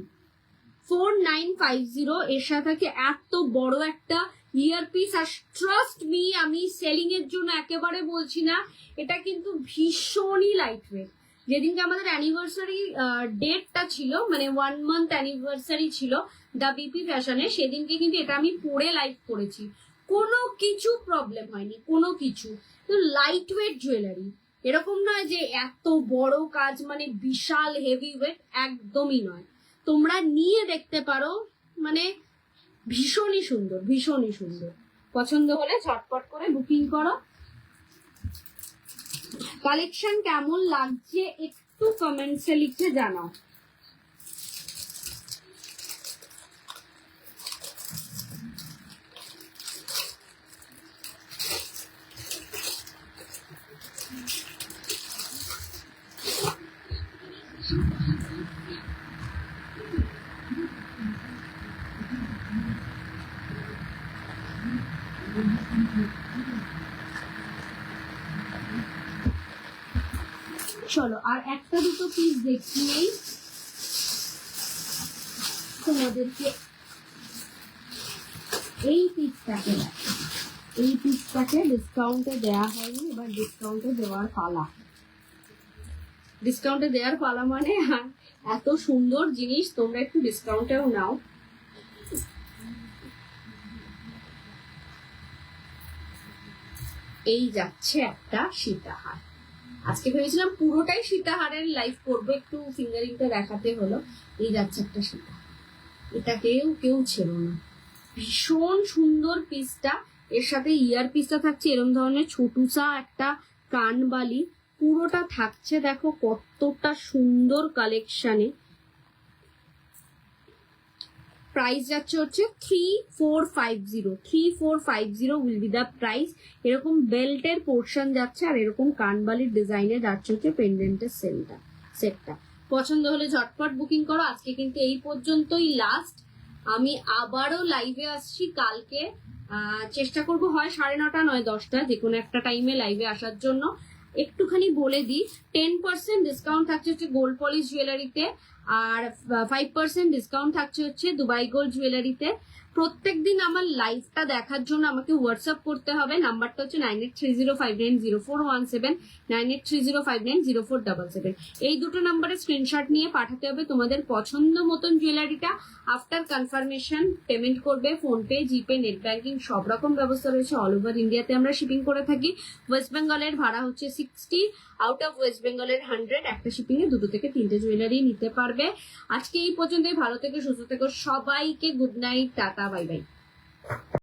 4950 এর সাথে এত বড় একটা ইয়ারপিস, আর ট্রাস্ট মি, আমি সেলিং এর জন্য একেবারে বলছি না, এটা কিন্তু ভীষণই লাইট ওয়েট। যেদিনকে আমাদের অ্যানিভার্সারি ডেটটা ছিল, মানে 1 মান্থ অ্যানিভার্সারি ছিল দা বিপি ফ্যাশনে, সেদিনকে কিন্তু এটা আমি পরে লাইভ করেছি, কোনো কিছু প্রবলেম হয়নি, কোনো কিছু। তো লাইট ওয়েট জুয়েলারি, এরকম নয় যে এত বড় কাজ মানে বিশাল হেভি ওয়েট, একদমই নয়। তোমরা নিয়ে দেখতে পারো, মানে ভীষণই সুন্দর, ভীষণই সুন্দর। পছন্দ হলে ঝটপট করে বুকিং করো। কালেকশন কেমন লাগছে একটু কমেন্টসে লিখে জানাও। চলো আর একটা দুটো পিস দেখিয়েই তোমাদেরকে। এই পিসটাকে ডিসকাউন্টে দেওয়া হয়নি, এবার ডিসকাউন্টে দেওয়ার পালা। ডিসকাউন্টে দেওয়ার পালা মানে এত সুন্দর জিনিস, তোমরা একটু ডিসকাউন্টেও নাও। এই যাচ্ছে একটা সীতাহার। আজকে ভেবেছিলাম পুরোটাই সীতাহারের লাইভ করবো, একটু ফিঙ্গারিংটা দেখাতে হলো। এই যাচ্ছে একটা সীতাহার, এটা কেউ ছিল না, ভীষণ সুন্দর পিসটা। এর সাথে ইয়ার পিসটা থাকছে এরকম ধরনের ছোটুসা একটা কানবালি, পুরোটা থাকছে দেখো কতটা সুন্দর কালেকশনে। প্রাইস যাচ্ছে হচ্ছে 3450 উইল বি দ্য প্রাইস। এরকম বেল্টের পোর্শন যাচ্ছে, আর এরকম কানবালির ডিজাইনে যাচ্ছে হচ্ছে পেন্ডেন্টের সেটটা। পছন্দ হলে ঝটপট বুকিং করো। আজকে কিন্তু এই পর্যন্তই লাস্ট। আমি আবারও লাইভে আসছি কালকে, চেষ্টা করবো হয় 9:30 নয় 10টা, যে কোনো একটা টাইমে লাইভে আসার জন্য। একটুখানি বলে দিই, 10% ডিসকাউন্ট থাকছে হচ্ছে গোল্ড পলিশ জুয়েলারিতে, আর 5% ডিসকাউন্ট থাকছে হচ্ছে দুবাই গোল্ড জুয়েলারিতে। প্রত্যেকদিন আমার লাইভটা দেখার জন্য আমাকে হোয়াটসঅ্যাপ করতে হবে। নাম্বারটা হচ্ছে 9830590417, 9830590477। এই দুটো নাম্বারে স্ক্রিনশট নিয়ে পাঠাতে হবে তোমাদের পছন্দ মতন জুয়েলারিটা। আফটার কনফার্মেশন পেমেন্ট করবে ফোনপে, জিপে, নেট ব্যাংকিং সব রকম ব্যবস্থা রয়েছে। অল ওভার ইন্ডিয়াতে আমরা শিপিং করে থাকি। ওয়েস্ট বেঙ্গলের ভাড়া হচ্ছে 60, আউট অফ ওয়েস্ট বেঙ্গলের 100। একটা শিপিং এ 2 থেকে 3টে জুয়েলারি নিতে পারবে। আজকে এই পর্যন্তই, ভালো থেকে সুস্থ থেকো সবাইকে। Good night, tata, bye bye.